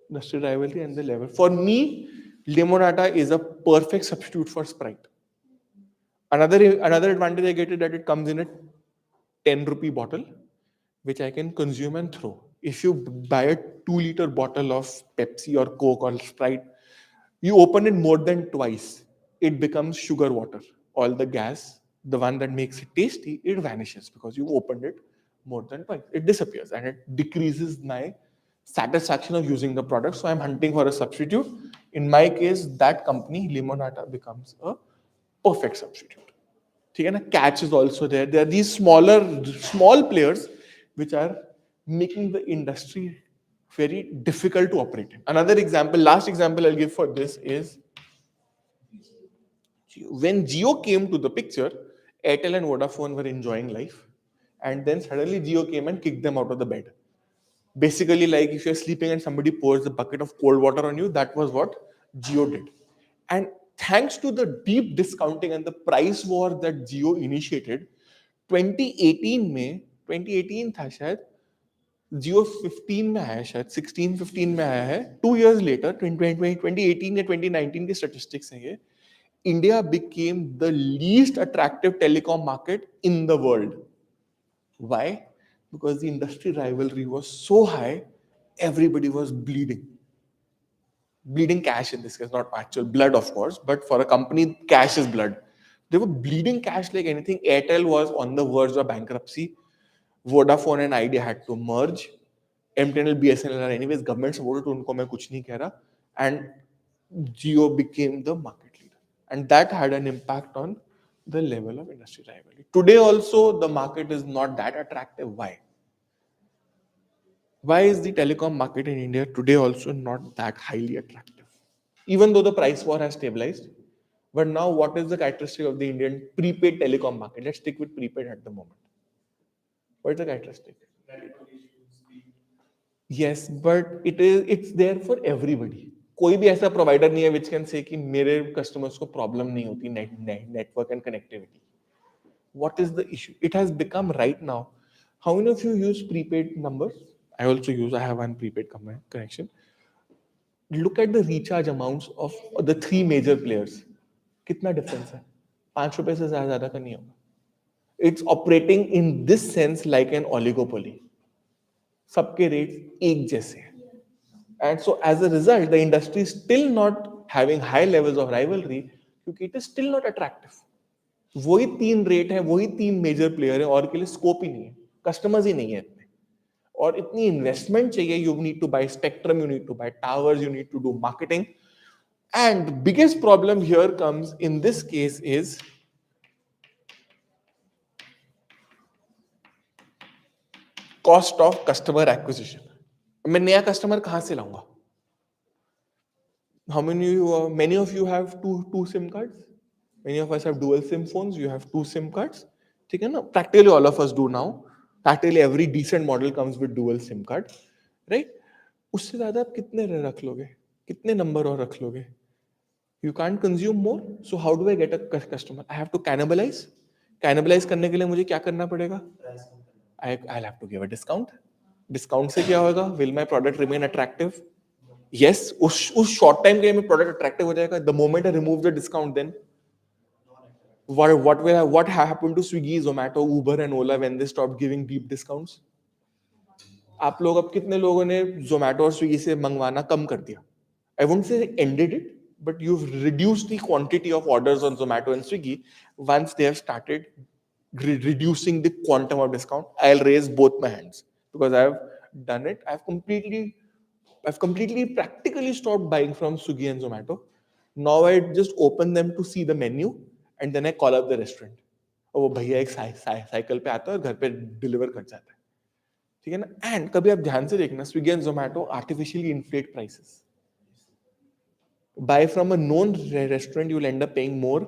industry rivalry and the level. For me, Limonata is a perfect substitute for Sprite. Another advantage I get is that it comes in a 10 rupee bottle, which I can consume and throw. If you buy a 2-liter bottle of Pepsi or Coke or Sprite, you open it more than twice, it becomes sugar water. All the gas, the one that makes it tasty, it vanishes because you opened it more than twice. It disappears and it decreases my satisfaction of using the product. So I'm hunting for a substitute. In my case, that company, Limonata, becomes a perfect substitute. ठीक है ना? Catch is also there. There are these small players which are making the industry very difficult to operate. Another example, last example I'll give for this is when Jio came to the picture, Airtel and Vodafone were enjoying life, and then suddenly Jio came and kicked them out of the bed. Basically, like if you're sleeping and somebody pours a bucket of cold water on you, that was what Jio did. And thanks to the deep discounting and the price war that Jio initiated, 2018 में 2018 था शायद, जियो 15 में आया, शायद 16-15 में आया है. 2 years later, 2018 या 2019 के स्टेटिस्टिक्स हैं ये, India became the least attractive telecom market in the world. Why? Because the industry rivalry was so high, everybody was bleeding. Bleeding cash in this case, not actual blood, of course, but for a company, cash is blood. They were bleeding cash like anything. Airtel was on the verge of bankruptcy. Vodafone and Idea had to merge. MTNL, BSNL are anyways government supported, तो उनको मैं कुछ नहीं कह रहा. And Jio became the market leader. And that had an impact on the level of industry rivalry. Today also, the market is not that attractive. Why? Why is the telecom market in India today also not that highly attractive? Even though the price war has stabilized, but now what is the characteristic of the Indian prepaid telecom market? Let's stick with prepaid at the moment. What is the characteristic? Yes, but it's there for everybody. कोई भी ऐसा provider नहीं है which can say कि मेरे customers को problem नहीं होती network and connectivity. What is the issue? It has become right now. How many of you use prepaid numbers? I also use. I have one prepaid connection. Look at the recharge amounts of the 3 major players. कितना difference है? 5 रुपए से ज़्यादा का नहीं होगा. It's operating in this sense like an oligopoly. सबके rates एक जैसे हैं. And so as a result, the industry is still not having high levels of rivalry क्योंकि it is still not attractive. वही 3 रेट है, वही 3 मेजर प्लेयर है, और के लिए स्कोप ही नहीं है, कस्टमर्स ही नहीं है इतने, और इतनी इन्वेस्टमेंट चाहिए। You need to buy spectrum, you need to buy towers, you need to do marketing, and the biggest problem here comes in this case is cost of customer acquisition. मैं नया customer कहां से लाऊंगा? How many of you have two SIM cards? Many of us have dual SIM phones. You have two SIM cards. ठीक है ना? Practically all of us do now. Practically every decent model comes with dual SIM card, right? उससे ज्यादा आप कितने रख लोगे? कितने नंबर और रख लोगे? You can't consume more. So how do I get a customer? I have to cannibalize. Cannibalize करने के लिए मुझे क्या करना पड़ेगा? I'll have to give a discount. Discount से क्या होगा? Will my product remain attractive? Yes, उस short time के लिए मेरा product attractive हो जाएगा. The moment I remove the discount, then what happened to Swiggy, Zomato, Uber and Ola when they stopped giving deep discounts? आप लोग अब कितने लोगों ने Zomato और Swiggy से मंगवाना कम कर दिया? I won't say ended it, but you've reduced the quantity of orders on Zomato and Swiggy once they have started reducing the quantum of discount. I'll raise both my hands because I've done it. I've completely practically stopped buying from Swiggy and Zomato. Now I just open them to see the menu and then I call up the restaurant. और वो भैया एक cycle पे आता है और घर पे डिलीवर कर जाता है, ठीक है ना? एंड कभी आप ध्यान से देखना, Swiggy and Zomato artificially inflate prices. Buy from a known restaurant, you'll end up paying more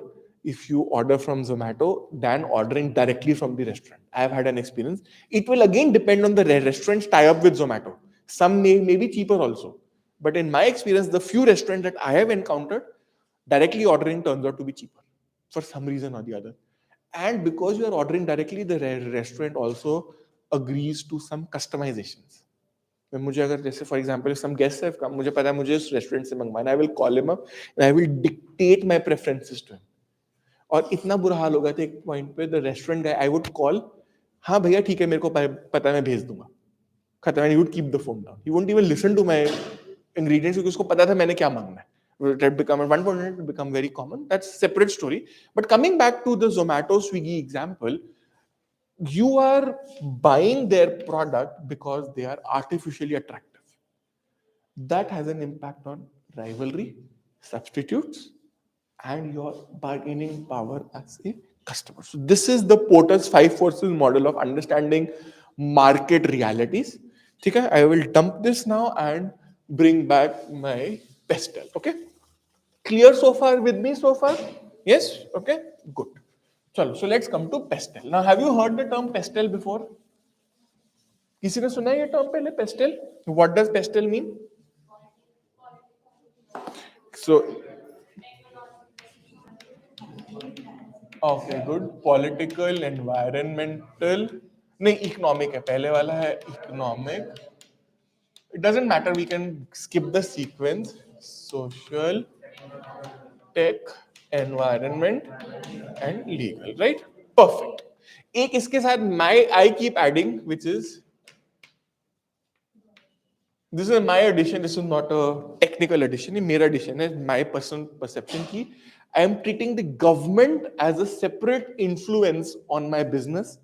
if you order from Zomato than ordering directly from the restaurant. I've had an experience. It will again depend on the restaurant's tie up with Zomato. Some may be cheaper also. But in my experience, the few restaurants that I have encountered, directly ordering turns out to be cheaper for some reason or the other. And because you are ordering directly, the restaurant also agrees to some customizations. मुझे अगर जैसे for example some guest have come, मुझे पता है मुझे इस restaurant से मंगवाना, I will call him up and I will dictate my preferences to him. और इतना बुरा हाल होगा था एक पॉइंट पे, the restaurant guy I would call, हाँ भैया ठीक है मेरे को पता है मैं भेज दूंगा, खत्म. He would keep the phone down, he won't even listen to my ingredients क्योंकि उसको पता था मैंने क्या मांगना है. That become at one point it become very common. That's a separate story. But coming back to the Zomato Swiggy example, you are buying their product because they are artificially attractive. That has an impact on rivalry, substitutes, and your bargaining power as a customer. So this is the Porter's 5 forces model of understanding market realities. Okay, I will dump this now and bring back my pestle. Okay, clear so far with me so far? Yes. Okay, good. So let's come to pestle. Now, have you heard the term pestle before? किसी ने सुना है ये term पहले, PESTEL? What does PESTEL mean? So okay good. Political, environmental, नहीं economic है पहले वाला, है economic. It doesn't matter, we can skip the sequence. Social, tech, environment and legal, right? Perfect. एक इसके साथ I keep adding which is, this is my addition, this is not a technical addition, ये मेरा addition है, my personal perception की I am treating the government as a separate influence on my business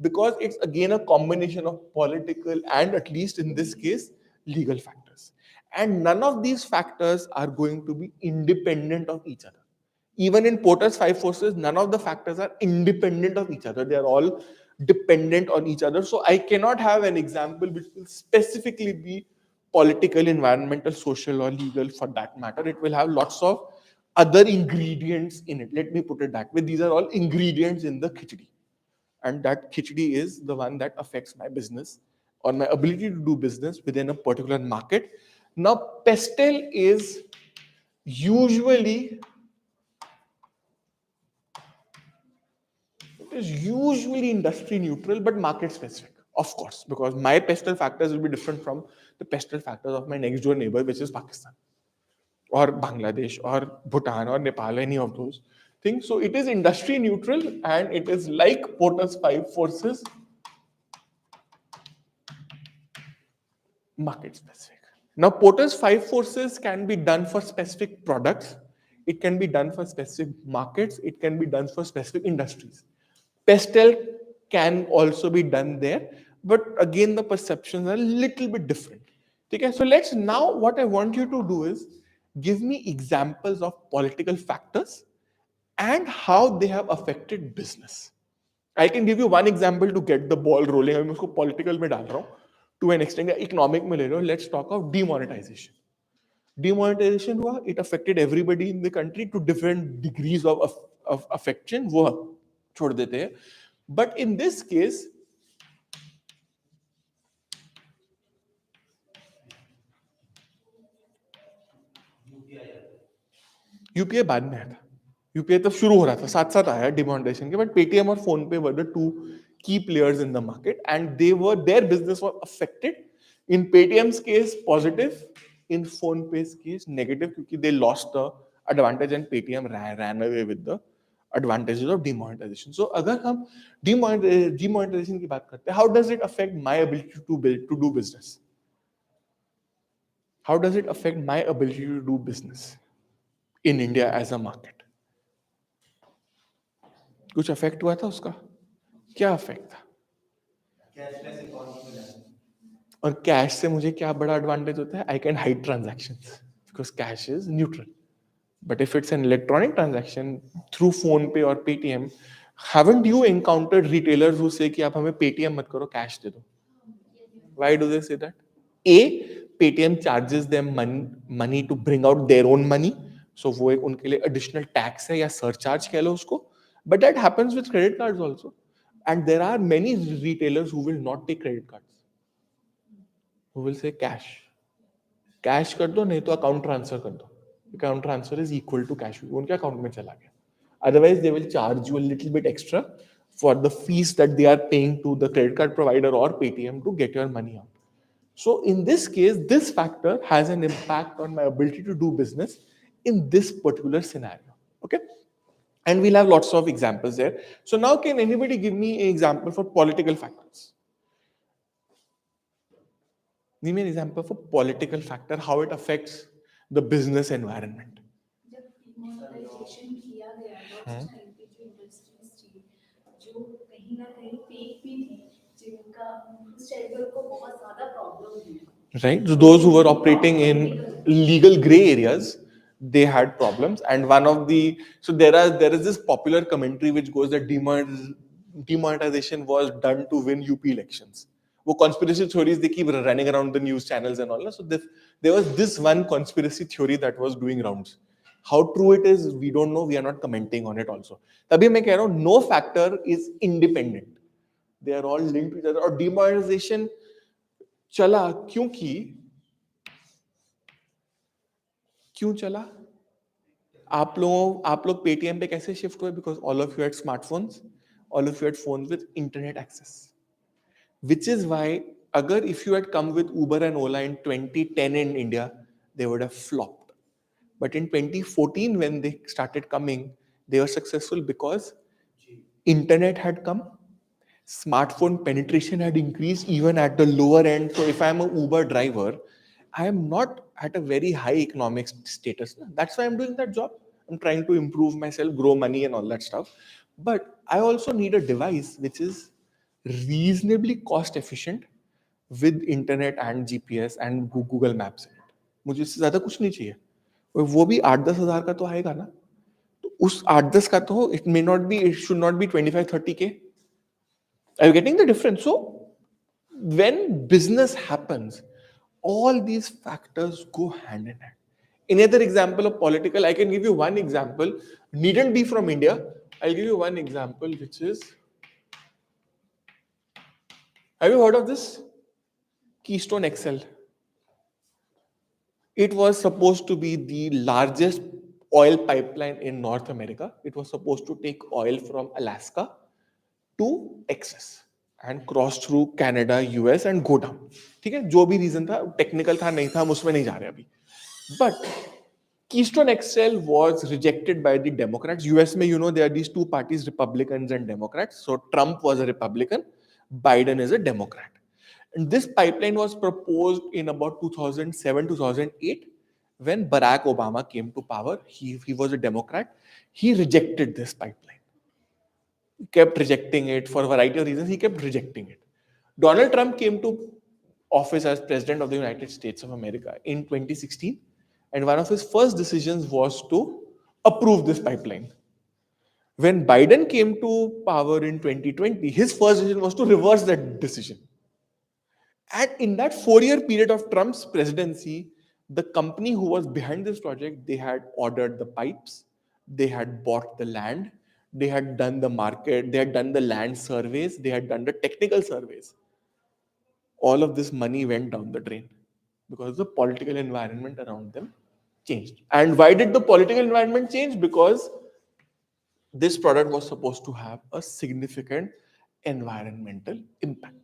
because it's again a combination of political and, at least in this case, legal factors. And none of these factors are going to be independent of each other. Even in Porter's 5 forces, none of the factors are independent of each other. They are all dependent on each other. So I cannot have an example which will specifically be political, environmental, social, or legal for that matter. It will have lots of other ingredients in it. Let me put it that way. These are all ingredients in the khichdi. And that khichdi is the one that affects my business or my ability to do business within a particular market. Now, pestle is usually industry neutral but market specific, of course, because my pestle factors will be different from the pestle factors of my next door neighbor, which is Pakistan or Bangladesh or Bhutan or Nepal, any of those things. So it is industry neutral and it is like Porter's 5 forces, market specific. Now, Porter's 5 forces can be done for specific products. It can be done for specific markets. It can be done for specific industries. Pestel can also be done there, but again the perceptions are a little bit different. Okay, so let's now what I want you to do is give me examples of political factors and how they have affected business. I can give you one example to get the ball rolling. मैं उसको political में डाल रहा हूँ to an extent. Economic में ले लो. Let's talk of demonetization. Demonetization हुआ, it affected everybody in the country to different degrees of affection. वो छोड़ देते हैं. But in this case, UPI बाद में आया था. यूपीआई तब शुरू हो रहा था, साथ साथ आया डिमोनेटाइजेशन के. बट पेटीएम और फोन पे were the two key players in the market, and their business was affected. In Paytm's case positive, in PhonePe's case negative, because they lost the advantage and Paytm ran away with the advantages of demonetization. So अगर हम demonetization की बात करते हैं, how does it affect my ability to do business? How does it affect my ability to do business in India as a market? कुछ affect हुआ था उसका? क्या अफेक्ट था? और कैश से मुझे क्या बड़ा एडवांटेज होता है? I can hide transactions because cash is neutral. But if it's an electronic transaction through phone पे और Paytm, haven't you encountered retailers who say कि आप हमें पेटीएम मत करो, कैश दे दो? Why do they say that? A, Paytm charges them money to bring out their own money. So वो एक उनके लिए additional tax है या surcharge कह लो उसको. But that happens with credit cards also. And there are many retailers who will not take credit cards. Who will say cash. Cash कर दो, नहीं तो account transfer कर दो. Account transfer is equal to cash. उनके account में चला गया. Otherwise, they will charge you a little bit extra for the fees that they are paying to the credit card provider or Paytm to get your money out. So in this case, this factor has an impact on my ability to do business in this particular scenario. Okay. And we'll have lots of examples there. So now can anybody give me an example for political factors? Give me an example for political factor, how it affects the business environment. जब demonetisation किया गया था उस time पे जो industries थी जो कहीं ना कहीं फेक भी थी, जिनका उस टाइम पे उनको बहुत ज्यादा प्रॉब्लम हुई. Right, so those who were operating in legal gray areas, they had problems. And one of the, so there is this popular commentary which goes that demonetization was done to win UP elections. वो conspiracy theories, they keep running around the news channels and all. So there was this one conspiracy theory that was doing rounds. How true it is, we don't know. We are not commenting on it also. तभी मैं कह रहा हूँ, no factor is independent. They are all linked to each other. और demonetization चला क्यों चला? आप लोग पेटीएम पे कैसे शिफ्ट हुए? Because all of you had smartphones, all of you had phones with internet access, which is why अगर if you had come with Uber and Ola in 2010 in India, they would have flopped. But in 2014 when they started coming, they were successful because internet had come, smartphone penetration had increased even at the lower end. So if I'm an Uber driver, I am not at a very high economic status. That's why I'm doing that job. I'm trying to improve myself, grow money and all that stuff. But I also need a device which is reasonably cost efficient with internet and GPS and Google Maps in it. मुझे इससे ज़्यादा कुछ नहीं चाहिए. और वो भी 8-10 हज़ार का तो आएगा ना. तो उस 8-10 का तो it should not be 25-30K. Are you getting the difference? So when business happens, all these factors go hand in hand. Another example of political, I can give you one example, needn't be from India. I'll give you one example, which is, have you heard of this? Keystone XL. It was supposed to be the largest oil pipeline in North America. It was supposed to take oil from Alaska to Texas and cross through Canada, US and go down. ठीक है, जो भी reason था, technical था नहीं था, हम उसमें नहीं जा रहे अभी. But Keystone XL was rejected by the Democrats. US में, you know, there are these two parties, Republicans and Democrats. So Trump was a Republican, Biden is a Democrat. And this pipeline was proposed in about 2007, 2008. When Barack Obama came to power, he was a Democrat, he rejected this pipeline. He kept rejecting it for a variety of reasons, he kept rejecting it. Donald Trump came to office as President of the United States of America in 2016, and one of his first decisions was to approve this pipeline. When Biden came to power in 2020, his first decision was to reverse that decision. And in that 4 year period of Trump's presidency, the company who was behind this project, they had ordered the pipes, they had bought the land, they had done the market, they had done the land surveys, they had done the technical surveys. All of this money went down the drain because the political environment around them changed. And why did the political environment change? Because this product was supposed to have a significant environmental impact.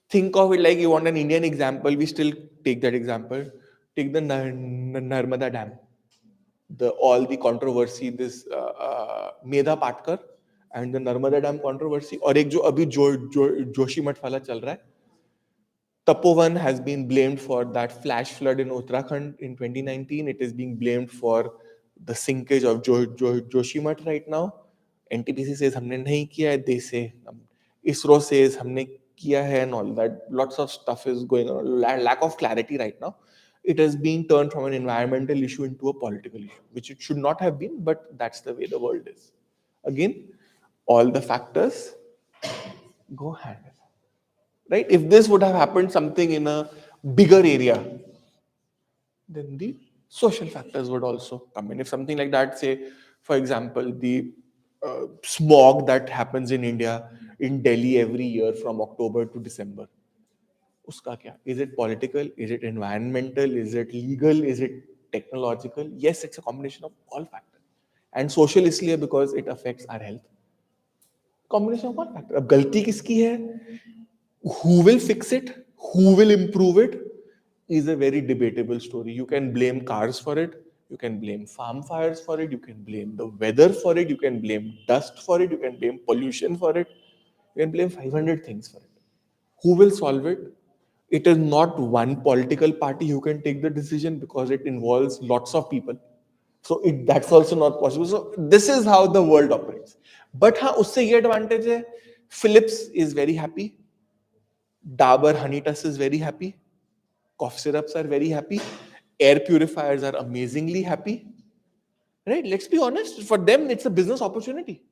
Think of it like you want an Indian example, we still take that example. Take the Narmada Dam, the all the controversy, this Medha Patkar and the Narmada Dam controversy, और एक जो अभी जोशीमठ वाला चल रहा है. Tapovan has been blamed for that flash flood in Uttarakhand in 2019. It is being blamed for the sinkage of Joshimath right now. NTPC says हमने नहीं किया है. They say ISRO says हमने किया है and all that. Lots of stuff is going on. Lack of clarity right now. It has been turned from an environmental issue into a political issue, which it should not have been, but that's the way the world is. Again, all the factors go hand in hand. Right? If this would have happened something in a bigger area, then the social factors would also come in. If something like that, say, for example, the smog that happens in India, in Delhi every year from October to December, uska kya? Is it political? Is it environmental? Is it legal? Is it technological? Yes, it's a combination of all factors. And social इसलिए because it affects our health. Combination of all factors. अब गलती किसकी है? Who will fix it, who will improve it, is a very debatable story. You can blame cars for it, you can blame farm fires for it, you can blame the weather for it, you can blame dust for it, you can blame pollution for it, you can blame 500 things for it. Who will solve it? It is not one political party who can take the decision because it involves lots of people. So that's also not possible. So this is how the world operates. But हाँ उससे ये advantage है. Philips is very happy. Dabur Honeytus is very happy. Cough syrups are very happy. Air purifiers are amazingly happy. Right? Let's be honest. For them, it's a business opportunity.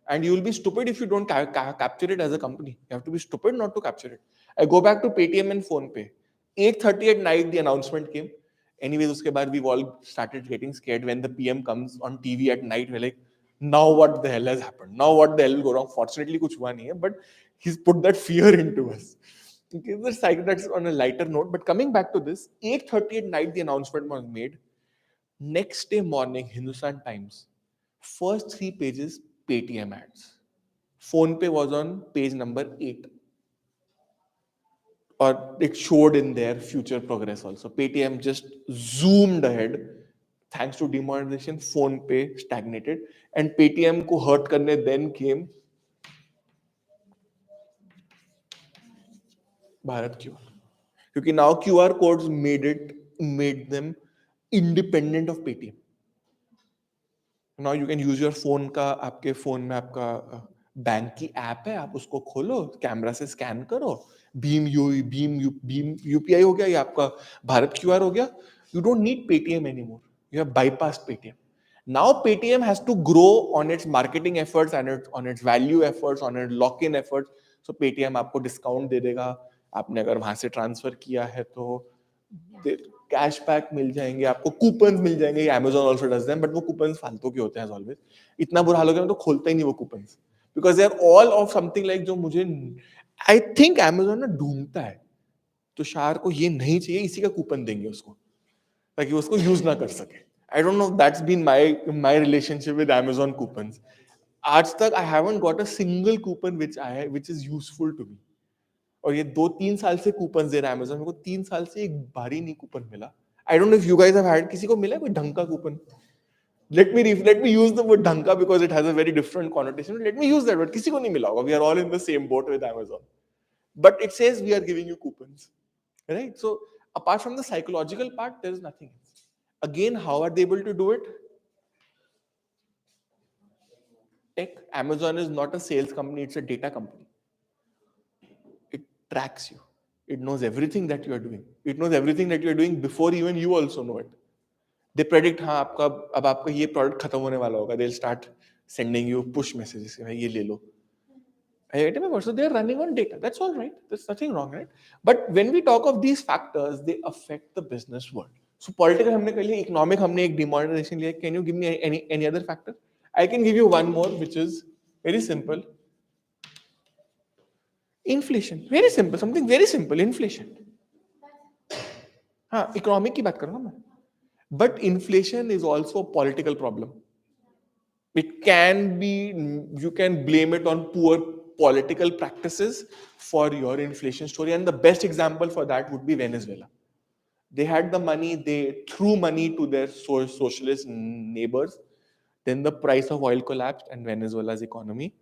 And you will be stupid if you don't capture it as a company. You have to be stupid not to capture it. I go back to Paytm and PhonePe. 8:30 at night, the announcement came. Anyways, uske baad we've all started getting scared when the PM comes on TV at night. We're like, now what the hell has happened? Now what the hell will go wrong? Fortunately, kuch hua nahi hai, but he's put that fear into us. Okay, that's on a lighter note. But coming back to this, 8:30 at night, the announcement was made. Next day morning, Hindustan Times, first 3 pages, Paytm ads. PhonePe was on page number 8. Or it showed in their future progress also. Paytm just zoomed ahead. Thanks to demonetization, PhonePe stagnated. And Paytm ko hurt karne then came Bharat QR. क्योंकि now QR codes made them independent of Paytm. Now you can use your phone का आपके phone में आपका bank की app है, आप उसको खोलो, कैमरा से स्कैन करो, भीम यूपीआई हो गया, या आपका भारत क्यूआर हो गया. You don't need Paytm anymore. You have bypassed Paytm. Now Paytm has to grow on its marketing efforts and on its value efforts, on its lock-in efforts. So Paytm आपको discount दे देगा. आपने अगर वहां से transfer किया है तो cashback मिल जाएंगे आपको, कूपन्स मिल जाएंगे. Amazon also does them, but वो कूपन्स फालतू के होते हैं as always. इतना बुरा हाल हो गया मैं तो खोलता ही नहीं वो coupons, because they are all of something like जो मुझे I think Amazon ना ढूंढता है तुषार को ये नहीं चाहिए, इसी का कूपन देंगे उसको ताकि वो उसको यूज ना कर सके. I don't know, that's been my relationship with Amazon coupons. आज तक I haven't got a single coupon which is useful to me. और ये 2-3 साल से कूपन दे रहा है Amazon. मेरे को 3 साल से एक बार ही नहीं कूपन मिला. I don't know if you guys have had, किसी को मिला है कोई ढंग का coupon? Let me use the word ढंग का because it has a very different connotation. Let me use that word. किसी को नहीं मिला होगा. We are all in the same boat with Amazon. But it says we are giving you coupons. Right? So Apart from the psychological part, there is nothing else. Again, how are they able to do it? Tech. Amazon is not a sales company, it's a data company. It tracks you. It knows everything that you are doing. It knows everything that you are doing before even you also know it. They predict हाँ आपका अब आपका ये product खत्म होने वाला होगा. They'll start sending you push messages कि भाई ये ले लो. So they're running on data. That's all right. There's nothing wrong, right? But when we talk of these factors, they affect the business world. So political हमने कर लिया, economic हमने एक demonetization लिया. Can you give me any other factor? I can give you one more, which is very simple. Inflation. Very simple. Something very simple. Inflation. हाँ, economic की बात कर रहा हूँ मैं. But inflation is also a political problem. It can be, you can blame it on poor political practices for your inflation story, and the best example for that would be Venezuela. They had the money, they threw money to their socialist neighbors, then the price of oil collapsed and Venezuela's economy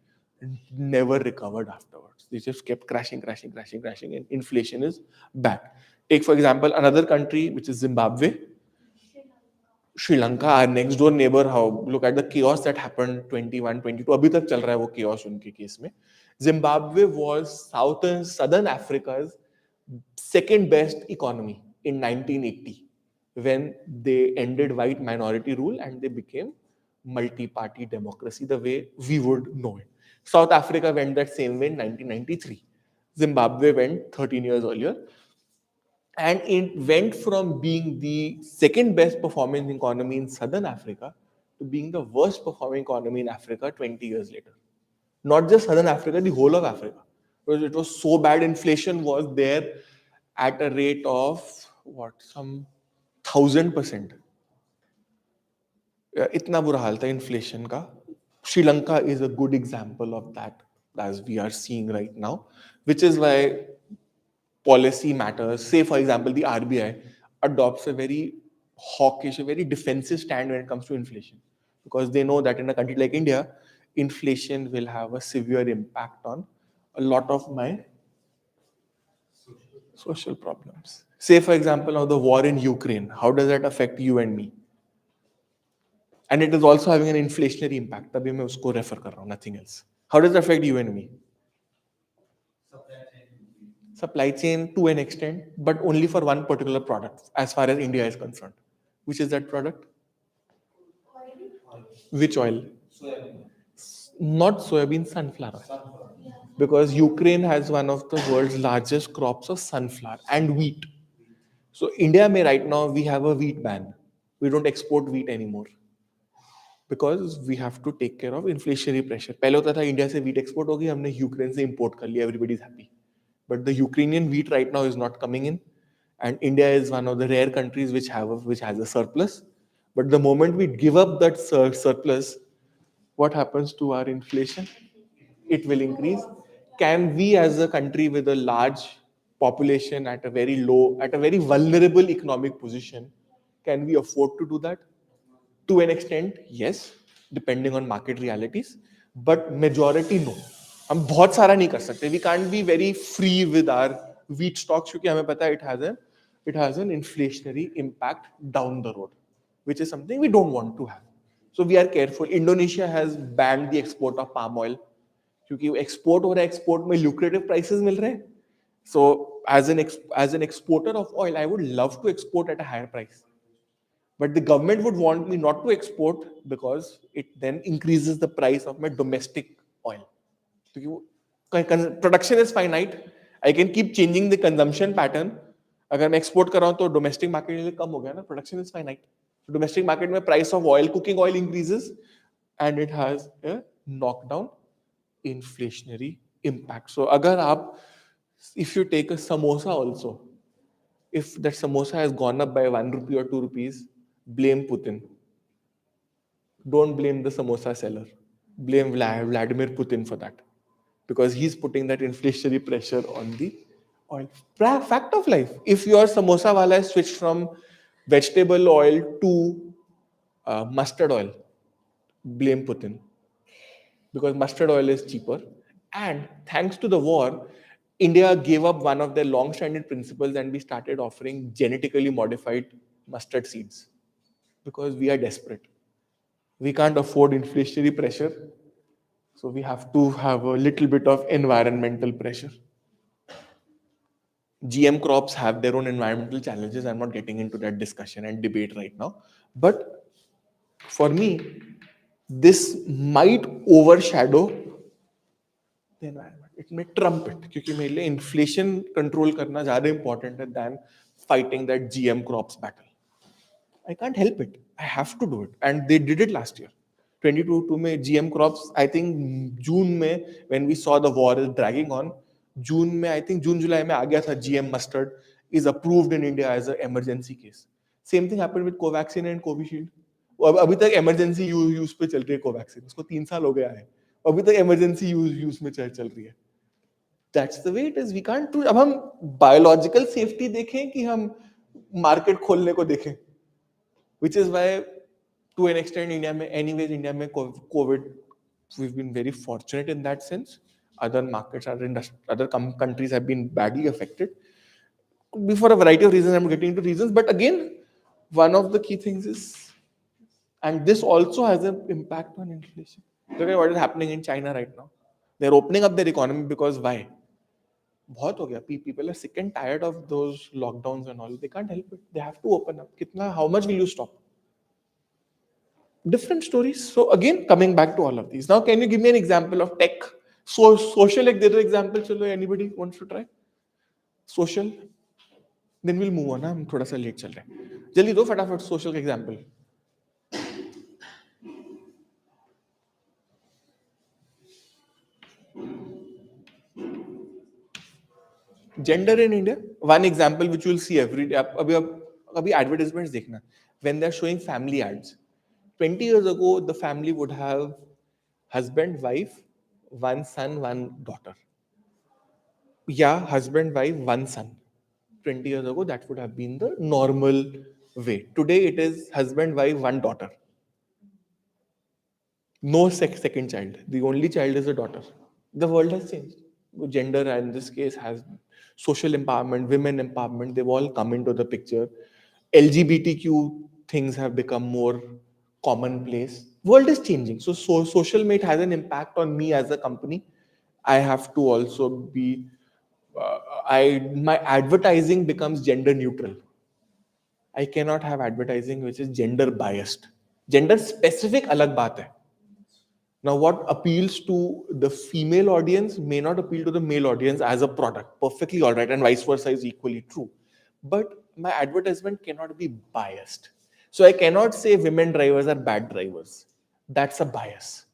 never recovered afterwards. They just kept crashing, and inflation is back. Take for example another country, which is Zimbabwe. Sri Lanka, our next door neighbor, how look at the chaos that happened 21, 22. अभी तक चल रहा है वो chaos उनके case में. Zimbabwe was southern Africa's second best economy in 1980 when they ended white minority rule and they became multi-party democracy the way we would know it. South Africa went that same way in 1993. Zimbabwe went 13 years earlier. And it went from being the second best performing economy in Southern Africa to being the worst performing economy in Africa 20 years later. Not just Southern Africa, the whole of Africa. Because it was so bad, inflation was there at a rate of what, some 1000%. इतना बुरा हाल था inflation का. Sri Lanka is a good example of that, as we are seeing right now, which is why policy matters. Say, for example, the RBI adopts a very hawkish, a very defensive stand when it comes to inflation, because they know that in a country like India, inflation will have a severe impact on a lot of my social problems. Say, for example, now the war in Ukraine, how does that affect you and me? And it is also having an inflationary impact. तभी मैं उसको refer कर रहा हूँ, nothing else. How does it affect you and me? Supply chain to an extent, but only for one particular product as far as India is concerned. Which is that product? Which oil? Not soybean, sunflower oil. Because Ukraine has one of the world's largest crops of sunflower and wheat. So India may right now we have a wheat ban. We don't export wheat anymore because we have to take care of inflationary pressure. पहले होता था India से wheat export होगी, हमने Ukraine से import कर लिया, everybody is happy. But the Ukrainian wheat right now is not coming in, and India is one of the rare countries which has a surplus. But the moment we give up that surplus, what happens to our inflation? It will increase. Can we, as a country with a large population at a very low, at a very vulnerable economic position, can we afford to do that? To an extent, yes, depending on market realities, but majority no. हम बहुत सारा नहीं कर सकते. We can't be very free with our wheat stocks क्योंकि हमें पता है it has an inflationary impact down the road, which is something we don't want to have. So we are careful. Indonesia has banned the export of palm oil क्योंकि export हो रहा है, export में lucrative prices मिल रहे हैं. So as an exporter of oil, I would love to export at a higher price. But the government would want me not to export because it then increases the price of my domestic oil. Production is finite. I can keep changing the consumption pattern. अगर मैं export कर रहा हूँ तो domestic market के लिए कम हो गया ना. Production is finite. So domestic market में price of oil, cooking oil increases, and it has a knockdown inflationary impact. So अगर आप, if you take a samosa also, if that samosa has gone up by 1 rupee or 2 rupees, blame Putin. Don't blame the samosa seller. Blame Vladimir Putin for that. Because he's putting that inflationary pressure on the oil. Fact of life. If your samosa wala has switched from vegetable oil to mustard oil, blame Putin. Because mustard oil is cheaper. And thanks to the war, India gave up one of their long-standing principles and we started offering genetically modified mustard seeds because we are desperate. We can't afford inflationary pressure, so we have to have a little bit of environmental pressure. GM crops have their own environmental challenges. I'm not getting into that discussion and debate right now. But for me, this might overshadow the environment. It may trump it क्योंकि मेरे लिए inflation control करना ज़्यादा important है than fighting that GM crops battle. I can't help it. I have to do it. And they did it last year. 22 में GM crops, I think June में, when we saw the war is dragging on, June में, I think June, July में आ गया था GM mustard is approved in India as an emergency case. Same thing happened with Covaxin and Covishield. वो अभी तक emergency use पे चल रही है Covaxin. उसको 3 साल हो गया है. अभी तक emergency use में चल रही है. That's the way it is. We can't do. अब हम biological safety देखें कि हम market खोलने को देखें. Which is why, to an extent, India mein COVID, we've been very fortunate in that sense. Other markets, other countries have been badly affected. For a variety of reasons, I'm getting into reasons. But again, one of the key things is, and this also has an impact on inflation. Look at what is happening in China right now. They're opening up their economy because why? बहुत हो गया. People are sick and tired of those lockdowns and all. They can't help it. They have to open up. How much will you stop? Different stories. So again, coming back to all of these. Now, can you give me an example of tech? So social एक दे दो example चलो. Anybody wants to try? Social. Then we'll move on. हम थोड़ा सा late चल रहे हैं. जल्दी दो फटाफट social का example. Gender in India. One example which you will see every day. अभी advertisements देखना. When they're showing family ads. 20 years ago, the family would have husband, wife, one son, one daughter. Yeah, husband, wife, one son. 20 years ago, that would have been the normal way. Today, it is husband, wife, one daughter. No second child. The only child is a daughter. The world has changed. Gender, in this case, has social empowerment, women empowerment. They've all come into the picture. LGBTQ things have become more commonplace. World is changing. So social mate has an impact on me as a company. I have to also be. My advertising becomes gender neutral. I cannot have advertising which is gender biased. Gender specific अलग बात है. Now, what appeals to the female audience may not appeal to the male audience as a product. Perfectly all right, and vice versa is equally true. But my advertisement cannot be biased. So I cannot say women drivers are bad drivers. That's a bias.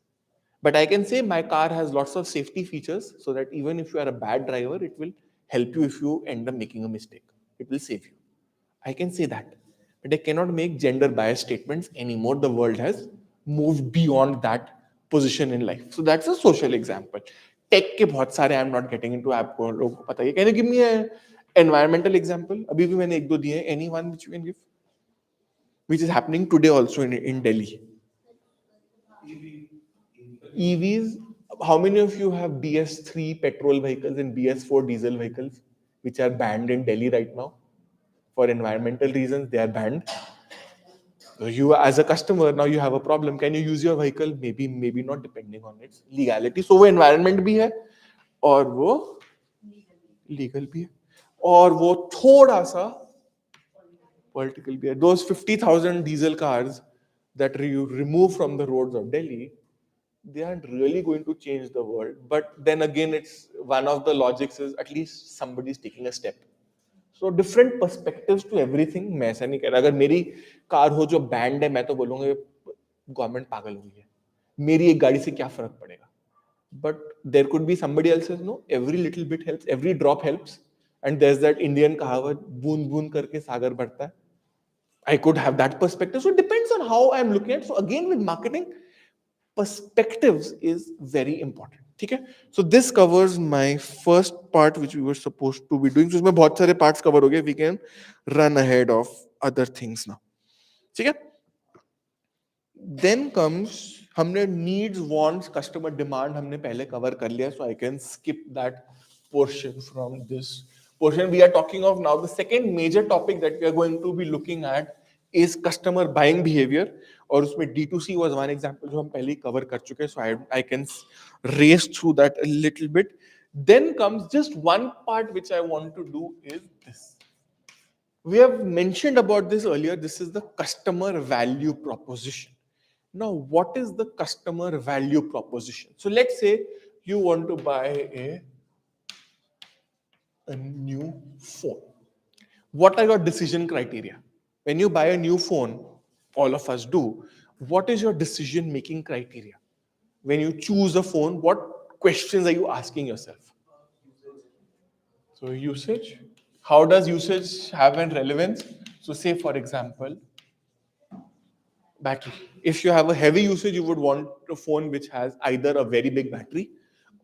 But I can say my car has lots of safety features so that even if you are a bad driver, it will help you if you end up making a mistake. It will save you. I can say that. But I cannot make gender biased statements anymore. The world has moved beyond that position in life. So that's a social example. Tech के बहुत सारे I'm not getting into आपको लोगों को पता है. Can you give me an environmental example? अभी भी मैंने एक दो दिए. Any one which you can give? Which is happening today also in Delhi. EVs. How many of you have BS3 petrol vehicles and BS4 diesel vehicles, which are banned in Delhi right now? For environmental reasons, they are banned. So you, as a customer, now you have a problem. Can you use your vehicle? Maybe not, depending on its legality. So वो environment भी है, और वो legal भी है, और वो थोड़ा सा political भी है. Those 50,000 diesel cars that you remove from the roads of Delhi, they aren't really going to change the world. But then again, it's one of the logics is at least somebody is taking a step. So different perspectives to everything. मैं ऐसा नहीं कह रहा. अगर मेरी car हो जो band है, मैं तो बोलूंगा गवर्नमेंट पागल हुई है. मेरी एक गाड़ी से क्या फर्क पड़ेगा? But there could be somebody else says no. Every little bit helps. Every drop helps. And there's that Indian कहावत बूंद बूंद करके सागर बढ़ता है. I could have that perspective. So it depends on how I'm looking at. So again, with marketing, perspectives is very important. ठीक है? So this covers my first part which we were supposed to be doing. So इसमें बहुत सारे parts cover हो गए. We can run ahead of other things now. ठीक है? Then comes हमने needs, wants, customer demand हमने पहले cover कर लिया. So I can skip that portion, from this portion. We are talking of now the second major topic that we are going to be looking at is customer buying behavior. और उसमें D2C was one example जो हम पहले ही cover कर चुके हैं, so I can race through that a little bit. Then comes just one part which I want to do is this. We have mentioned about this earlier. This is the customer value proposition. Now, what is the customer value proposition? So let's say you want to buy a new phone. What are your decision criteria? When you buy a new phone, all of us do, what is your decision making criteria? When you choose a phone, what questions are you asking yourself? So usage, how does usage have an relevance? So say for example, battery. If you have a heavy usage, you would want a phone which has either a very big battery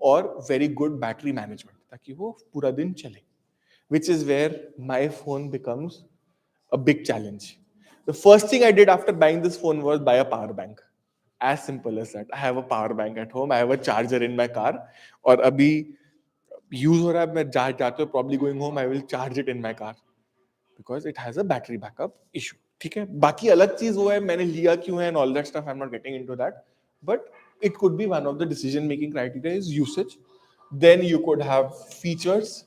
or very good battery management, ताकि वो पूरा दिन चले. Which is where my phone becomes a big challenge. The first thing I did after buying this phone was buy a power bank. As simple as that. I have a power bank at home. I have a charger in my car. और अभी use हो रहा है, मैं जाते हुए probably going home, I will charge it in my car because it has a battery backup issue. ठीक है, बाकी अलग चीज वो है मैंने लिया क्यों है and all that stuff. I'm not getting into that, but it could be one of the decision making criteria is usage. Then you could have features.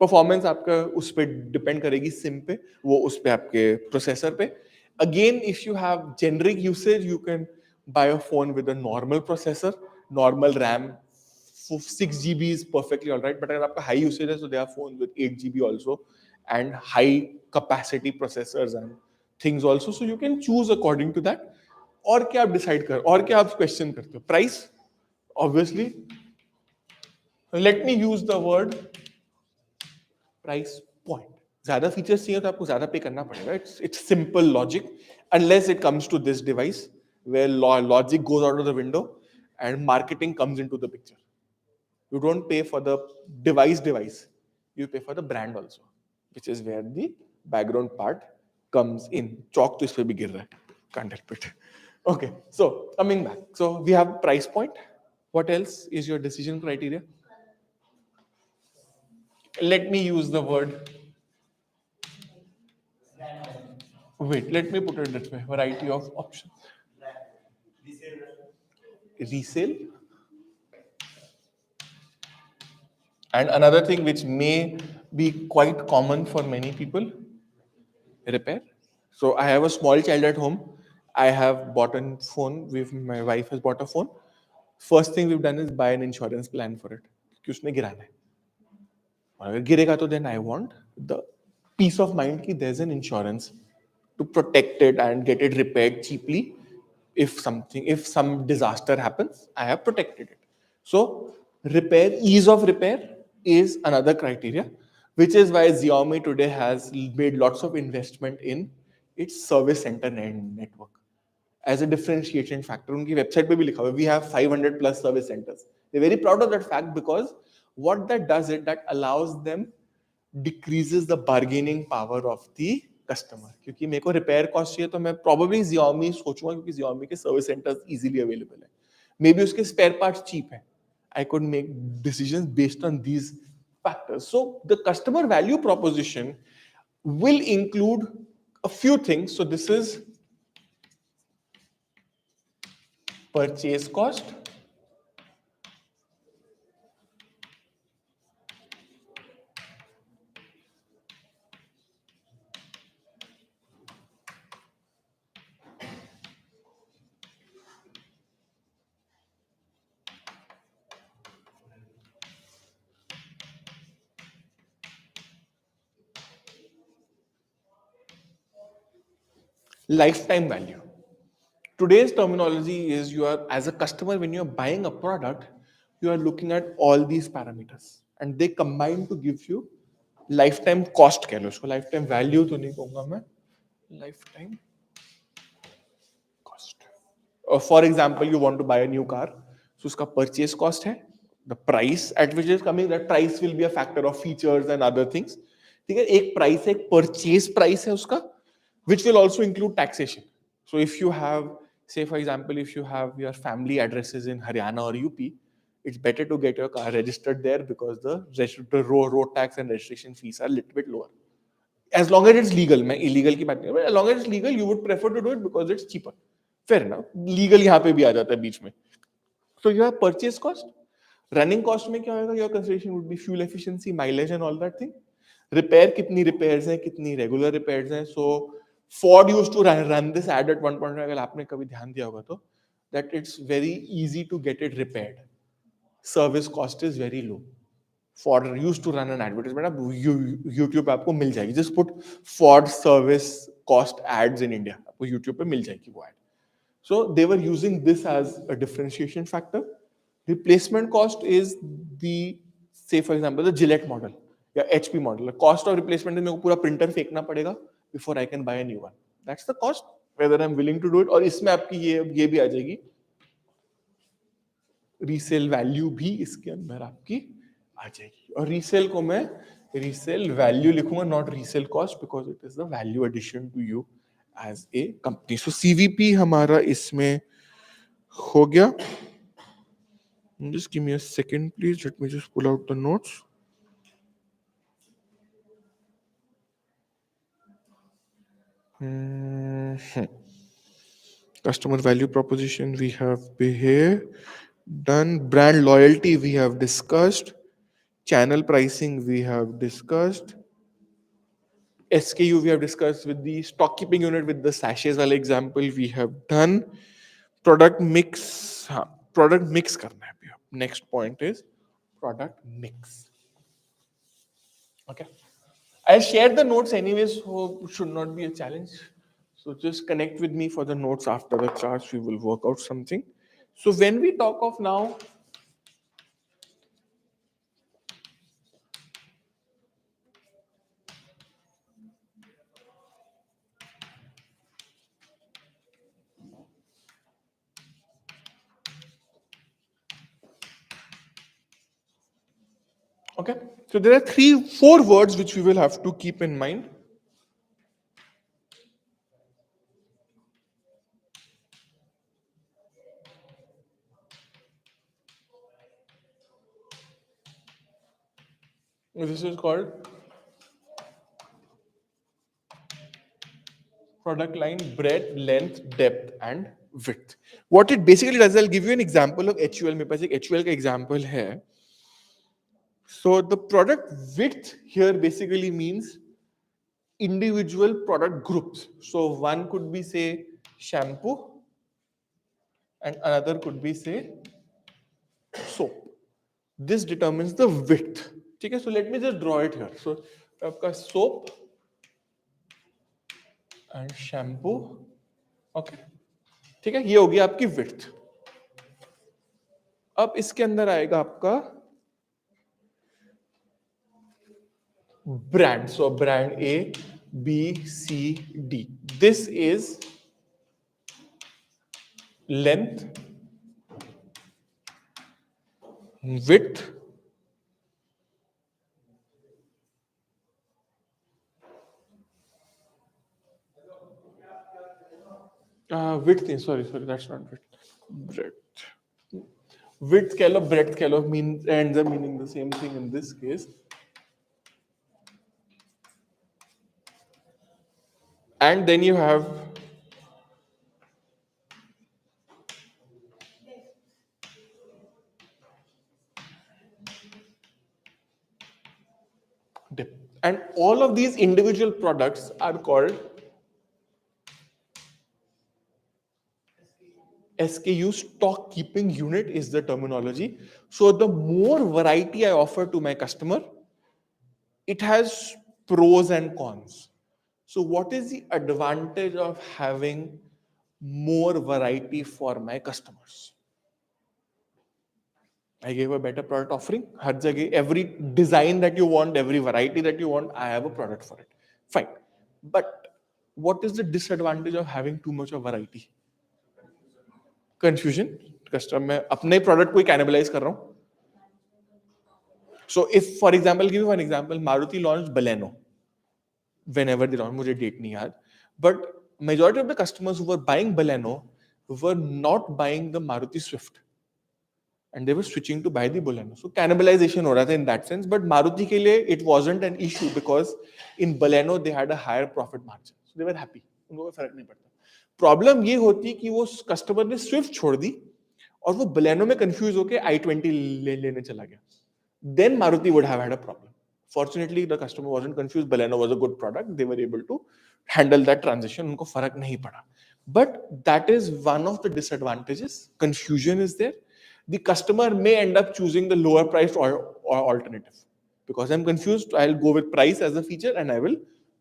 Performance आपका उस पर डिपेंड करेगी सिम पे, वो उस पे आपके प्रोसेसर पे. Again if you have generic usage you can buy a phone with a normal processor, normal RAM. 6 GB is perfectly all right, but अगर आपका हाई यूसेज है so there are phones with 8 GB also and high capacity processors and things also, so you can choose according to that. और क्या आप decide कर, और क्या आप क्वेश्चन करते हो? Price, obviously. Let me use the word price point. ज्यादा फीचर्स चाहिए तो आपको ज्यादा पे करना पड़ेगा. It's simple logic unless it comes to this device where logic goes out of the window and marketing comes into the picture. You don't pay for the device, you pay for the brand also, which is where the background part comes in. Chalk to is pe bhi gir raha hai, can't help it. Okay, so coming back, so we have price point. What else is your decision criteria? Let me use the word, wait, let me put it this way, variety of options. Resale. And another thing which may be quite common for many people, repair. So I have a small child at home. I have bought a phone. My wife has bought a phone. First thing we've done is buy an insurance plan for it. कि उसने गिराना है. और अगर गिरेगा तो then I want the peace of mind कि there's an insurance to protect it and get it repaired cheaply. If some disaster happens, I have protected it. So repair, ease of repair is another criteria, which is why Xiaomi today has made lots of investment in its service center network as a differentiation factor. उनकी website पे भी लिखा हुआ है, we have 500 plus service centers. They're very proud of that fact because what that does is that allows them decreases the bargaining power of the customer. क्योंकि मेरे को repair cost चाहिए तो मैं probably Xiaomi सोचूंगा क्योंकि Xiaomi के service centres easily available है. Maybe उसके spare parts cheap है. I could make decisions based on these factors. So the customer value proposition will include a few things. So this is purchase cost, lifetime value. Today's terminology is you are, as a customer, when you're buying a product, you are looking at all these parameters and they combine to give you lifetime cost. कह लो उसको, lifetime value तो नहीं कहूँगा मैं, lifetime cost. For example, you want to buy a new car, so उसका purchase cost है, the price at which is coming, that price will be a factor of features and other things. ठीक है, एक price है, एक purchase price है उसका, which will also include taxation. So if you have, say for example, if you have your family addresses in Haryana or UP, it's better to get your car registered there because the road tax and registration fees are a little bit lower. As long as it's legal, मैं illegal की बात नहीं, but as long as it's legal, you would prefer to do it because it's cheaper. Fair enough. Legal यहाँ पे भी आ जाता है बीच में. So you have purchase cost. Running cost में क्या होगा? Your consideration would be fuel efficiency, mileage and all that thing. Repair कितनी repairs हैं, कितनी regular repairs हैं. So Ford used to run this ad at one point. अगर आपने कभी ध्यान दिया होगा तो that it's very easy to get it repaired. Service cost is very low. Ford used to run an advertisement. अब YouTube पे आपको मिल जाएगी. Just put Ford service cost ads in India. आपको YouTube पे मिल जाएगी वो ad. So they were using this as a differentiation factor. Replacement cost is the, say for example, the Gillette model या HP model. The cost of replacement is मेरे को पूरा printer फेंकना पड़ेगा before I can buy a new one. That's the cost. Whether I'm willing to do it. और इसमें आपकी ये भी आ जाएगी. रीसेल वैल्यू भी इसके अंदर आपकी आ जाएगी. और रीसेल को मैं रीसेल वैल्यू लिखूंगा, not resale cost, because it is the value addition to you as a company. So CVP हमारा इसमें हो गया. Just give me a second, please. Let me just pull out the notes. Customer value proposition we have here done. Brand loyalty we have discussed. Channel pricing we have discussed. SKU we have discussed. With the stock keeping unit with the sachets wale example we have done. Product mix, product mix करना है अभी. Next point is product mix. Okay, I shared the notes anyways, so should not be a challenge. So just connect with me for the notes after the class. We will work out something. So when we talk of now, okay, so there are 4 words which we will have to keep in mind. This is called product line breadth, length, depth, and width. What it basically does, I'll give you an example of HUL. मेरे पास एक HUL का example है. So the product width here basically means individual product groups. So one could be say shampoo and another could be say soap. This determines the width. ठीक है? So let me just draw it here. So आपका soap and shampoo. Okay. ठीक है? ये होगी आपकी width. अब इसके अंदर आएगा आपका brand. So brand A, B, C, D. This is length, width, width is, sorry, that's not width. Breadth. Width kalo, breadth kalo means ends up meaning the same thing in this case. And then you have depth. And all of these individual products are called SKU, stock keeping unit is the terminology. So the more variety I offer to my customer, it has pros and cons. So what is the advantage of having more variety for my customers? I gave a better product offering. हर जगह, every design that you want, every variety that you want, I have a product for it. Fine. But what is the disadvantage of having too much of variety? Confusion. Customer मैं अपने product को ही cannibalize कर रहा हूँ. So if, for example, give you one example, Maruti launched Baleno. Whenever they launched, मुझे date नहीं याद. But majority of the customers who were buying Baleno were not buying the Maruti Swift. and they were switching to buy the Baleno. So cannibalization हो रहा था in that sense, but Maruti के लिए it wasn't an issue because in Baleno they had a higher profit margin, so they were happy. उनको कोई फर्क नहीं पड़ता. प्रॉब्लम ये होती कि वो कस्टमर ने स्विफ्ट छोड़ दी और वो बलेनो में कंफ्यूज होकर i20 लेने चला गया. Then Maruti would have had a problem. Fortunately, the customer wasn't confused. Baleno was a good product. They were able to handle that transition. उनको फर्क नहीं पड़ा. But that is one of the disadvantages. Confusion is there. The customer may end up choosing the lower priced or alternative. Because I'm confused, I'll go with price as a feature and I will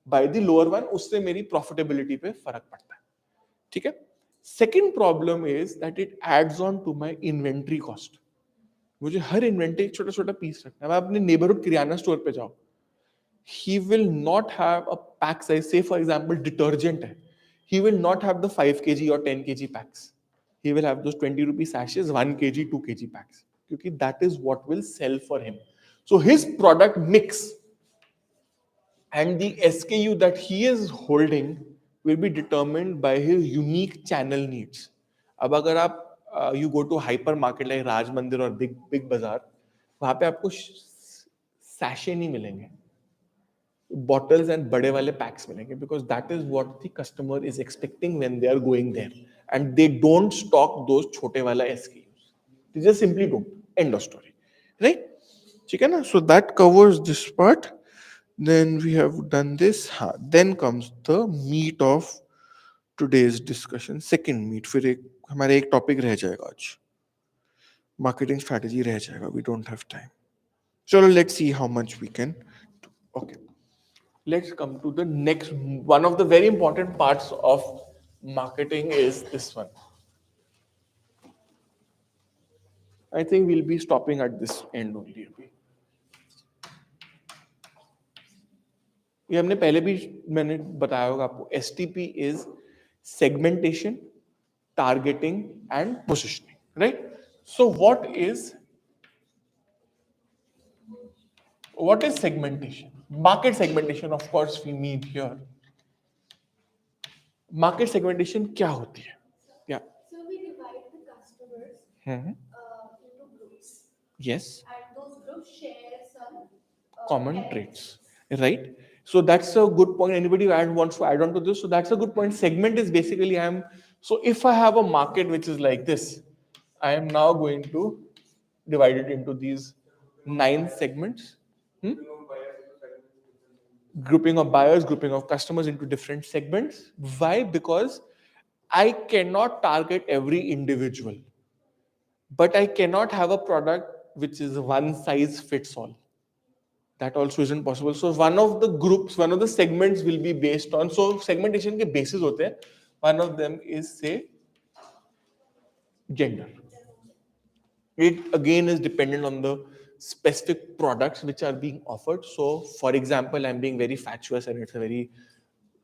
buy the lower one. उससे मेरी profitability पे फर्क पड़ता है. ठीक है? Second problem is that it adds on to my inventory cost. मुझे हर inventory छोटा छोटा पीस रखना है. अब अपने नेबरहुड किराना स्टोर पे जाओ, he will not have a pack size. Say for example detergent है, he will not have the 5 kg or 10 kg packs. He will have those 20 rupee sachets, 1 kg 2 kg packs, क्योंकि that is what will sell for him. So his product mix and the SKU that he is holding will be determined by his unique channel needs. अब अगर आप you go to hyper market like राज मंदिर और big बाजार, वहां पे आपको sachet नहीं मिलेंगे, bottles and बड़े वाले packs मिलेंगे, because that is what the customer is expecting when they are going there, and they don't stock those छोटे वाला SKUs. They just simply don't. End of story, right? ठीक है ना? So that covers this part. Then we have done this. Then comes the meat of today's discussion. Second meat. फिर एक हमारे एक topic रह जाएगा आज. Marketing strategy रह जाएगा. We don't have time. So let's see how much we can do. Okay. Let's come to the next. One of the very important parts of marketing is this one. I think we'll be stopping at this end only. ये हमने पहले भी मैंने बताया होगा आपको. STP is segmentation, targeting and positioning, right? So what is segmentation? Market segmentation, of course we mean here. Market segmentation क्या होती है? Yeah. So we divide the customers into groups. Yes. And those groups share some Common traits, right? So that's a good point. Anybody wants to add on to this? So that's a good point. Segment is basically so if I have a market which is like this, I am now going to divide it into these 9 segments. Grouping of buyers, grouping of customers into different segments. Why? Because I cannot target every individual, but I cannot have a product which is one size fits all. That also isn't possible. So one of the groups, one of the segments will be based on, so segmentation के basis होते हैं. One of them is, say, gender. It again is dependent on the specific products which are being offered. So for example, I'm being very fatuous and it's a very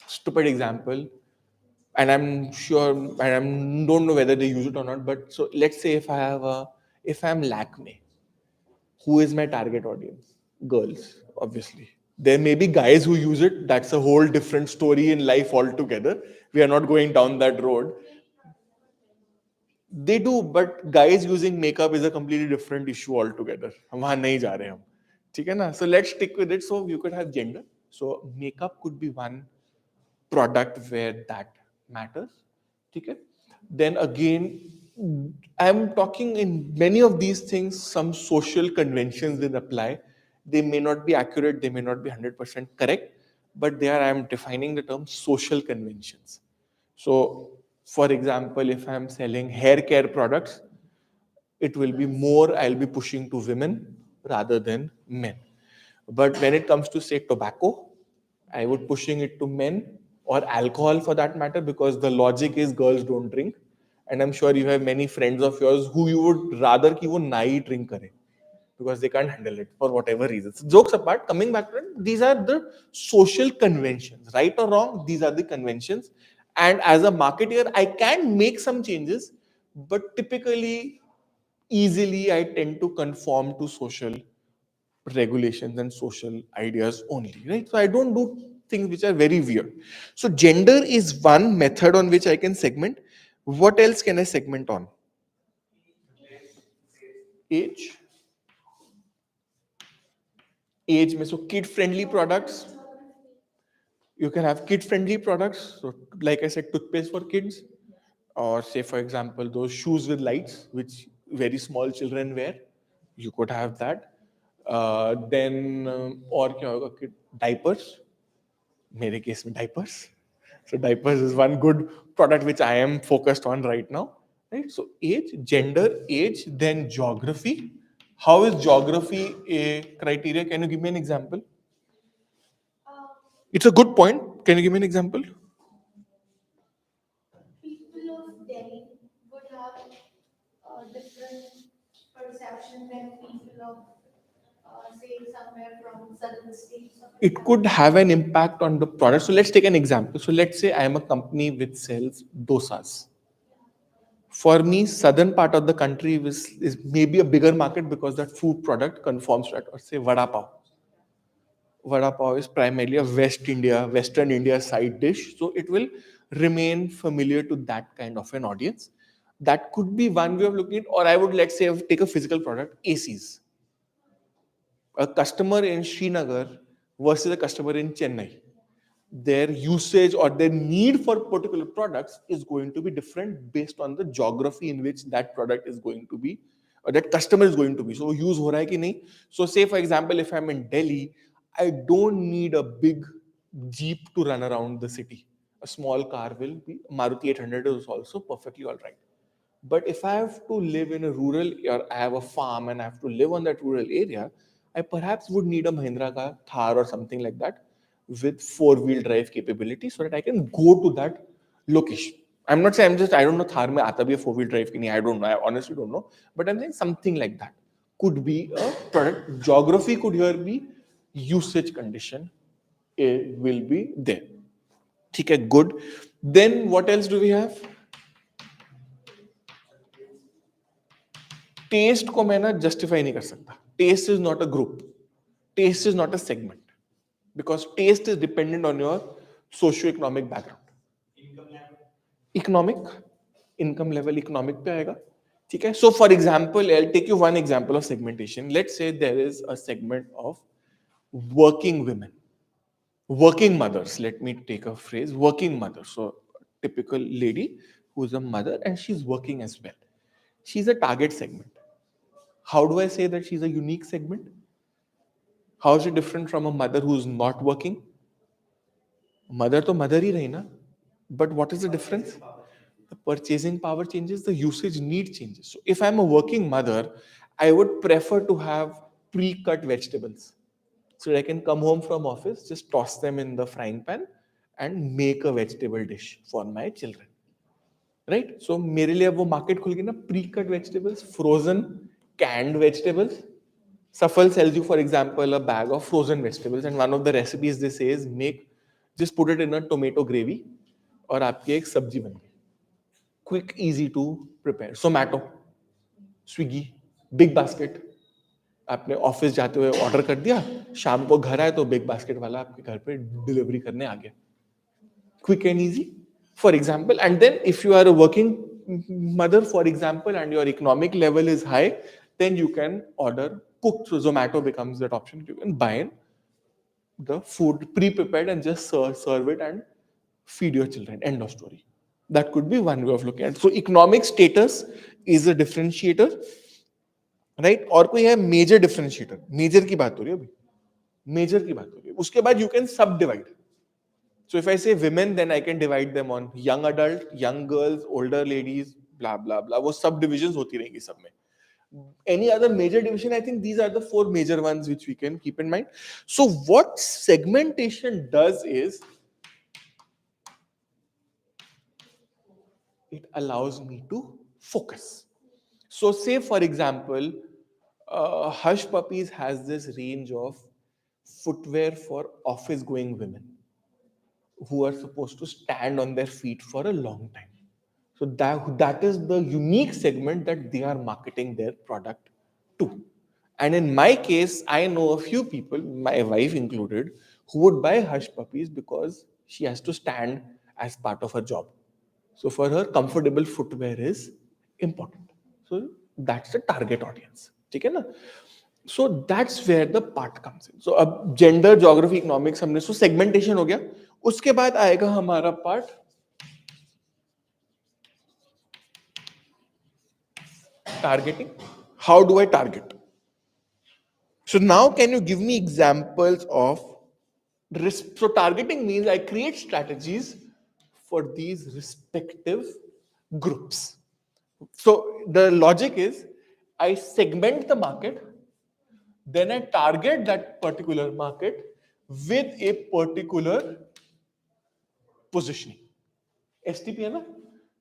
stupid example, and I'm sure, and I don't know whether they use it or not, but so let's say if I'm Lakme, who is my target audience? Girls, obviously. There may be guys who use it. That's a whole different story in life altogether. We are not going down that road. They do, but guys using makeup is a completely different issue altogether. हम वहाँ नहीं जा रहे हम. ठीक है ना? So let's stick with it. So you could have gender. So makeup could be one product where that matters. ठीक है? Then again, I'm talking in many of these things, some social conventions that apply. They may not be accurate, they may not be 100% correct, but there I am defining the term social conventions. So, for example, if I'm selling hair care products, it will be more, I'll be pushing to women rather than men. But when it comes to, say, tobacco, I would pushing it to men, or alcohol for that matter, because the logic is girls don't drink. And I'm sure you have many friends of yours who you would rather कि वो ना ही drink करें, because they can't handle it for whatever reasons. Jokes apart, coming back to it, these are the social conventions. Right or wrong, these are the conventions. And as a marketer, I can make some changes, but typically, easily, I tend to conform to social regulations and social ideas only, right? So I don't do things which are very weird. So gender is one method on which I can segment. What else can I segment on? age, age में so kid friendly products. You can have kid friendly products, so like I said, toothpaste for kids, or say for example those shoes with lights which very small children wear, you could have that. Then और क्या होगा, diapers, मेरे case में diapers. So diapers is one good product which I am focused on right now, right? So age, gender, age, then geography. How is geography a criteria? Can you give me an example? It's a good point. Can you give me an example? People of Delhi would have a different perception than people of, say, somewhere from southern states. It could have an impact on the product. So let's take an example. So let's say I am a company which sells dosas. For me, southern part of the country is maybe a bigger market because that food product conforms to that. Or say vada pav. Vada pav is primarily a Western India side dish. So it will remain familiar to that kind of an audience. That could be one way of looking at it. Or I would, let's say, take a physical product, ACs. A customer in Srinagar versus a customer in Chennai, their usage or their need for particular products is going to be different based on the geography in which that product is going to be, or that customer is going to be. So use ho raha hai ki nahi? So say for example, if I'm in Delhi, I don't need a big jeep to run around the city. A small car will be, Maruti 800 is also perfectly all right. But if I have to live in a rural, or I have a farm and I have to live on that rural area, I perhaps would need a Mahindra car, Thar or something like that with four-wheel drive capability so that I can go to that location. I'm not saying I don't know Thar mein aata bhi hai four-wheel drive ki nahi, I don't know. I honestly don't know. But I'm saying something like that could be a product. Geography could here be, usage condition will be there. Okay, good. Then what else do we have? Taste को मैं ना justify नहीं कर सकता. Taste is not a group, taste is not a segment, because taste is dependent on your socio economic background. Economic, income level economic पे आएगा. ठीक है. So for example I take you one example of segmentation. Let's say there is a segment of working women, working mothers. Let me take a phrase, working mother. So typical lady who's a mother and she's working as well. She's a target segment. How do I say that she's a unique segment? How is it different from a mother who's not working? Mother to mother hi rahi na. But what is the difference? The purchasing power changes, the usage need changes. So if I'm a working mother, I would prefer to have pre-cut vegetables. So that I can come home from office, just toss them in the frying pan and make a vegetable dish for my children. Right? So मेरे लिए अब वो market खुल गई ना, pre-cut vegetables, frozen, canned vegetables. Safal sells you, for example, a bag of frozen vegetables, and one of the recipes they say is just put it in a tomato gravy, और आपकी एक सब्जी बन गई. Quick, easy to prepare. Zomato, Swiggy, big basket. आपने office जाते हुए order कर दिया, शाम को घर आए तो बिग बास्केट वाला आपके घर पे डिलीवरी करने आ गया. Quick and easy, for example. And then if you are a working mother, for example, and your economic level is high, then you can order cooked. So Zomato becomes that option. You can buy in the food pre-prepared and just serve it and feed your children. End of story. That could be one way of looking at it. So economic status is a differentiator, right? और कोई है major differentiator. Major की बात हो रही है अभी. Major की बात हो रही है. उसके बाद you can subdivide. So if I say women, then I can divide them on young adult, young girls, older ladies, blah blah blah. वो subdivisions होती रहेंगी सब में. Any other major division? I think these are the four major ones which we can keep in mind. So what segmentation does is it allows me to focus. So say for example, Hush Puppies has this range of footwear for office going women who are supposed to stand on their feet for a long time. So that is the unique segment that they are marketing their product to. And in my case, I know a few people, my wife included, who would buy Hush Puppies because she has to stand as part of her job. So for her, comfortable footwear is important. So that's the target audience. ठीक है ना? So that's where the part comes in. So अब gender, geography, economics हमने so segmentation हो गया. उसके बाद आएगा हमारा part targeting. How do I target? So now can you give me examples of risk? So targeting means I create strategies for these respective groups. So the logic is I segment the market, then I target that particular market with a particular positioning. STP है ना?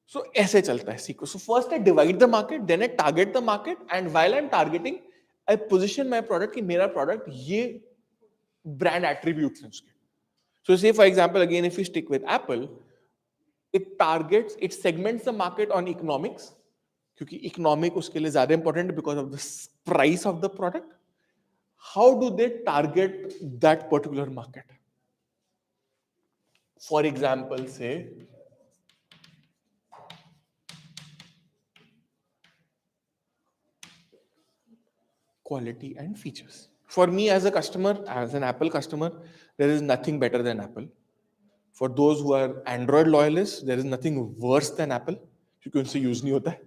So ऐसे चलता है sequence. So first I divide the market, then I target the market, and while I'm targeting, I position my product कि मेरा product ये brand attributes हैं उसके. So say for example again if we stick with Apple, it segments the market on economics क्योंकि economic उसके लिए ज़्यादा important because of the price of the product. How do they target that particular market? For example, say quality and features. For me as a customer, as an Apple customer, there is nothing better than Apple. For those who are Android loyalists, there is nothing worse than Apple क्योंकि उनसे use नहीं होता है.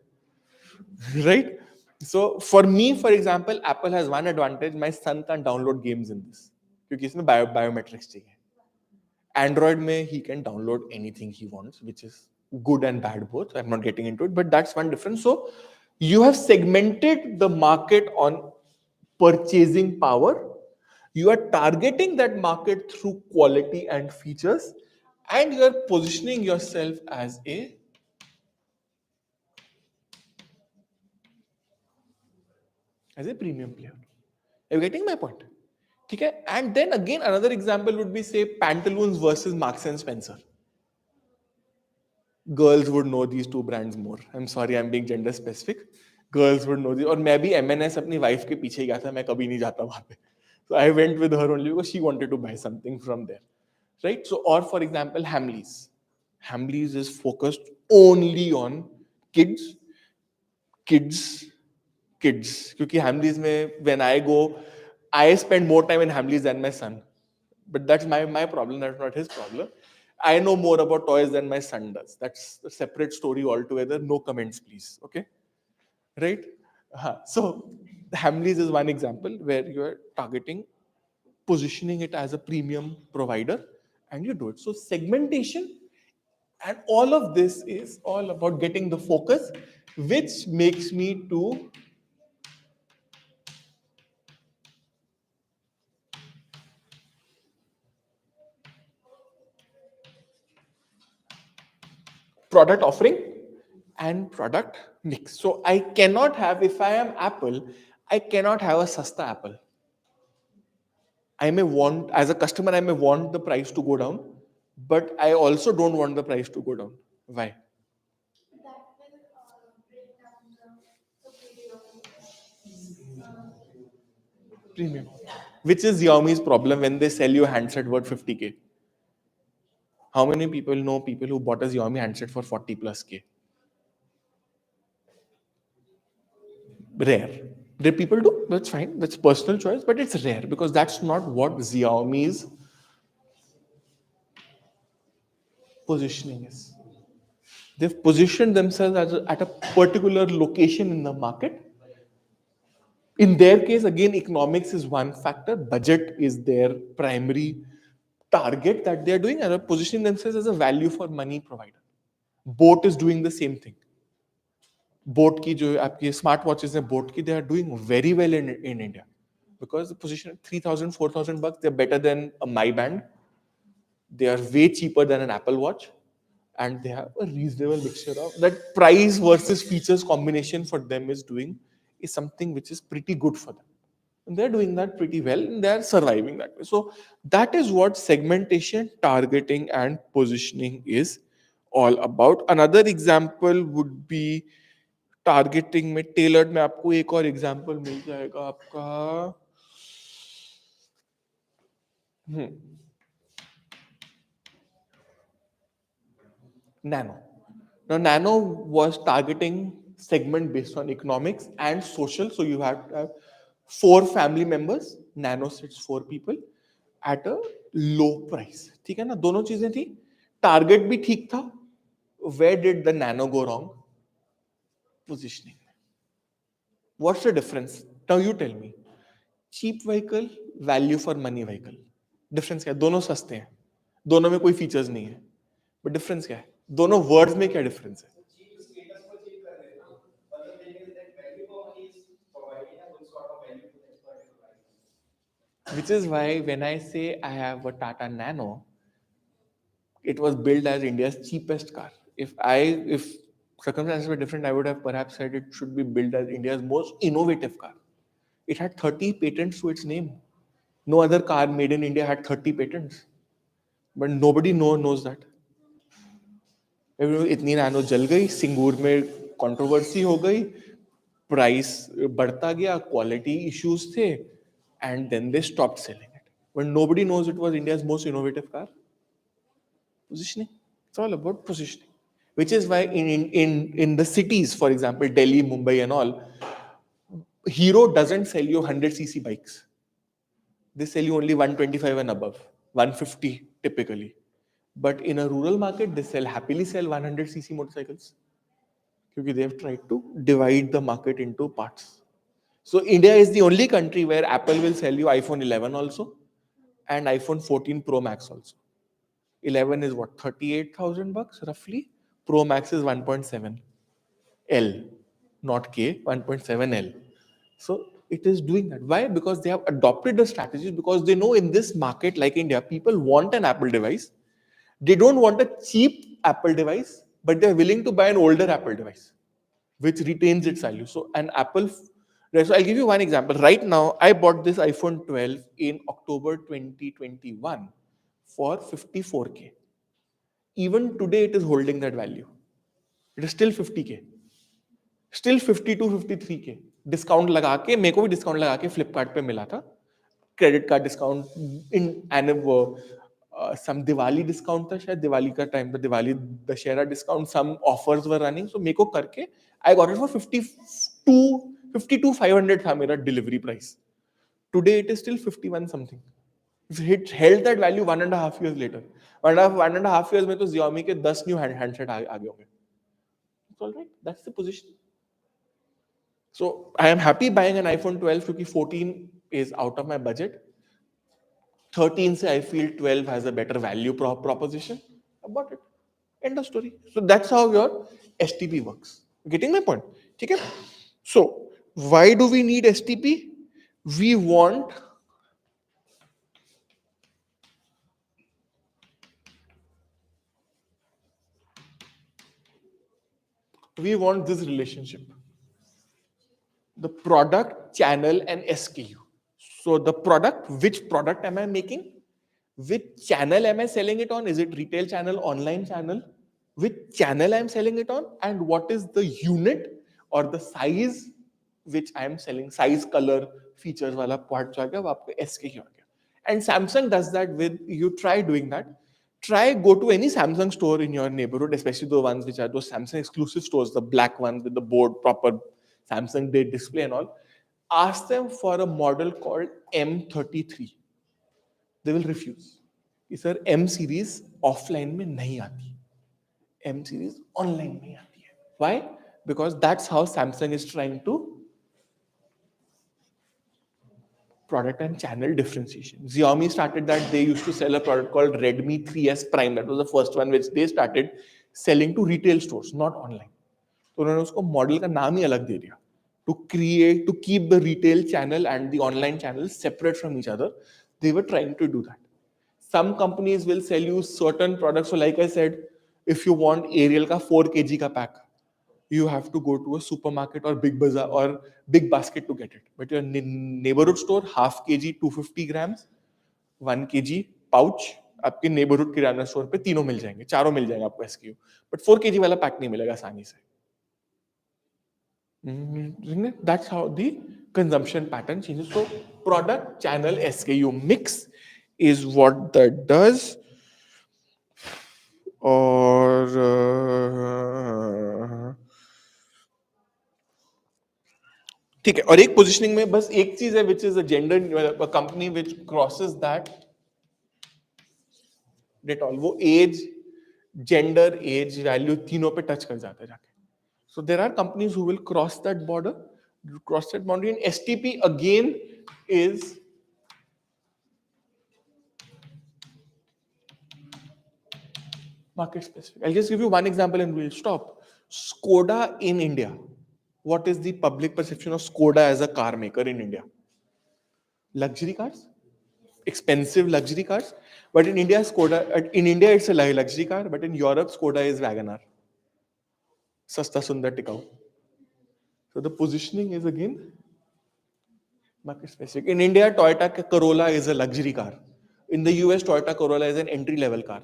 Right? So for me, for example, Apple has one advantage. My son can download games in this क्योंकि इसमें biometrics चाहिए. Android में he can download anything he wants, which is good and bad both. I'm not getting into it, but that's one difference. So you have segmented the market on purchasing power. You are targeting that market through quality and features, and you are positioning yourself as a premium player. Are you getting my point? Okay. And then again, another example would be say Pantaloons versus Marks and Spencer. Girls would know these two brands more. I'm sorry, I'm being gender specific. Girls would know these. और मैं भी M&S अपनी wife के पीछे ही गया था. मैं कभी नहीं जाता वहाँ पे. So I went with her only because she wanted to buy something from there, right? So or for example, Hamleys. Hamleys is focused only on kids, kids, kids. क्योंकि Hamleys में when I go, I spend more time in Hamleys than my son. But that's my problem. That's not his problem. I know more about toys than my son does. That's a separate story altogether. No comments, please. Okay, right? So Hamleys is one example where you are targeting, positioning it as a premium provider, and you do it. So segmentation and all of this is all about getting the focus, which makes me to product offering and product mix. So I cannot have, if I am Apple, I cannot have a sasta Apple. I may want, as a customer, I may want the price to go down, but I also don't want the price to go down. Why? That will break down the superiority. Premium. Which is Xiaomi's problem when they sell you a handset worth 50K. How many people know people who bought a Xiaomi handset for 40 plus K? Rare. Did people do? That's fine. That's personal choice, but it's rare because that's not what Xiaomi's positioning is. They've positioned themselves at a particular location in the market. In their case, again, economics is one factor. Budget is their primary target that they're doing, and are positioning themselves as a value for money provider. Boat is doing the same thing. Boat की जो आपकी smart watches हैं boat की, they are doing very well in India because the position at 3,000, 4,000 bucks, they're better than a My Band. They are way cheaper than an Apple Watch, and they have a reasonable mixture of that price versus features combination for them is something which is pretty good for them. And they're doing that pretty well and they're surviving that way. So that is what segmentation, targeting, and positioning is all about. Another example would be targeting में tailored में आपको एक और example मिल जाएगा आपका nano. Now, Nano was targeting segment based on economics and social. So you have to have 4 family members, nano sits 4 people at a low price. ठीक है ना, दोनों चीजें थी, टारगेट भी ठीक था. Where did the nano go wrong? Positioning. What's the difference? Now you tell me. Cheap vehicle, value for money vehicle, difference क्या है? दोनों सस्ते हैं, दोनों में कोई फीचर्स नहीं है, बट डिफरेंस क्या है? दोनों वर्ड्स में क्या डिफरेंस है? Which is why when I say I have a Tata Nano, it was built as India's cheapest car. If circumstances were different, I would have perhaps said it should be built as India's most innovative car. It had 30 patents to its name. No other car made in India had 30 patents. But nobody knows that. इतनी nano जल गई, सिंगूर में controversy हो गई, price बढ़ता गया, quality issues थे, and then they stopped selling it. But nobody knows it was India's most innovative car. Positioning. It's all about positioning. Which is why in the cities, for example, Delhi, Mumbai, and all, Hero doesn't sell you 100cc bikes. They sell you only 125 and above, 150 typically. But in a rural market, they happily sell 100cc motorcycles. Because they've tried to divide the market into parts. So India is the only country where Apple will sell you iPhone 11 also and iPhone 14 Pro Max also. 11 is what, 38,000 bucks roughly. Pro Max is 1.7 L, not K, 1.7 L. So it is doing that. Why? Because they have adopted the strategies, because they know in this market like India, people want an Apple device. They don't want a cheap Apple device, but they're willing to buy an older Apple device, which retains its value. So an Apple, so I'll give you one example. Right now, I bought this iPhone 12 in October 2021 for 54K. Even today, it is holding that value. It is still 50K. Still 52, 53K. Discount लगा के, मेरे को भी discount लगा के फ्लिपकार्ट पे मिला था, credit card discount in and वो सम दिवाली डिस्काउंट था शायद, दिवाली का टाइम पे, Diwali Dussehra discount, some offers were running, so मेरे को करके आई गॉट इट फॉर 52 500 था मेरा delivery price. Today it is still 51 something. It held that value 1.5 years later. 1.5 years में तो Xiaomi के 10 न्यू हैंडसेट आगे होंगे. It's all right. That's the position. So I am happy buying an iPhone 12 क्योंकि 14 is out of my budget. 13 से I feel 12 has a better value proposition. I bought it. End of story. So that's how your STP works. Getting my point? ठीक है? So why do we need STP? We want this relationship, the product, channel, and SKU. So the product, which product am I making? Which channel am I selling it on? Is it retail channel, online channel? Which channel I am selling it on? And what is the unit or the size which I am selling? Size, color, features wala part jo aa gaya, wo aapko SKU aa gaya. And Samsung does that with, you try doing that. Try go to any Samsung store in your neighborhood, especially the ones which are those Samsung exclusive stores, the black ones with the board, proper Samsung Day display and all. Ask them for a model called M33. They will refuse. कि sir M series offline में नहीं आती, M series online में आती है. Why? Because that's how Samsung is trying to product and channel differentiation. Xiaomi started that. They used to sell a product called Redmi 3S Prime. That was the first one which they started selling to retail stores, not online. तो उन्होंने उसको model का नाम ही अलग दे दिया, to create, to keep the retail channel and the online channel separate from each other. They were trying to do that. Some companies will sell you certain products. So like I said, if you want Ariel ka 4 kg ka pack, you have to go to a supermarket or big bazaar or big basket to get it. But your neighborhood store, half kg, 250 grams, 1 kg pouch, आपके neighborhood किराना store पे तीनों मिल जाएंगे, चारों मिल जाएंगे आपको SKU. But 4 kg वाला pack नहीं मिलेगा आसानी से. That's how the consumption pattern changes. So product, channel, SKU mix is what that does. Or ठीक है, और एक पोजिशनिंग में बस एक चीज है which is a gender company which crosses that all, वो एज, जेंडर, एज वैल्यू तीनों पे टच कर जाते हैं जाके. So there are companies who will cross that border, cross that boundary, and STP again is market specific. I'll just give you one example and we'll stop. Skoda in India. What is the public perception of Skoda as a car maker in India? Luxury cars, expensive luxury cars. But in India, in India it's a luxury car, but in Europe, Skoda is Wagoner. Sasta Sundar Tikau. So the positioning is again market specific. In India, Toyota Corolla is a luxury car. In the US, Toyota Corolla is an entry level car.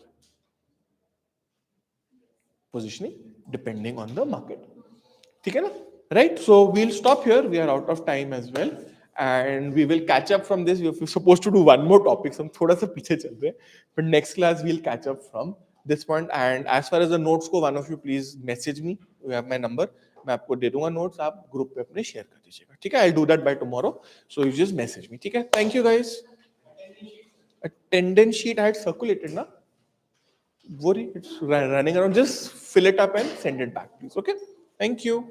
Positioning depending on the market. ठीक है ना? Right? So we'll stop here. We are out of time as well. And we will catch up from this. We're supposed to do one more topic. So हम थोड़ा सा पीछे चल रहे हैं. But next class we'll catch up from this point. And as far as the notes go, one of you please message me. You have my number. मैं आपको दे दूंगा notes. आप group पे अपने share कर दीजिएगा. ठीक है? I'll do that by tomorrow. So you just message me. ठीक है? Thank you guys. Attendance sheet I had circulated, na? Worry, it's running around. Just fill it up and send it back, please. Okay? Thank you.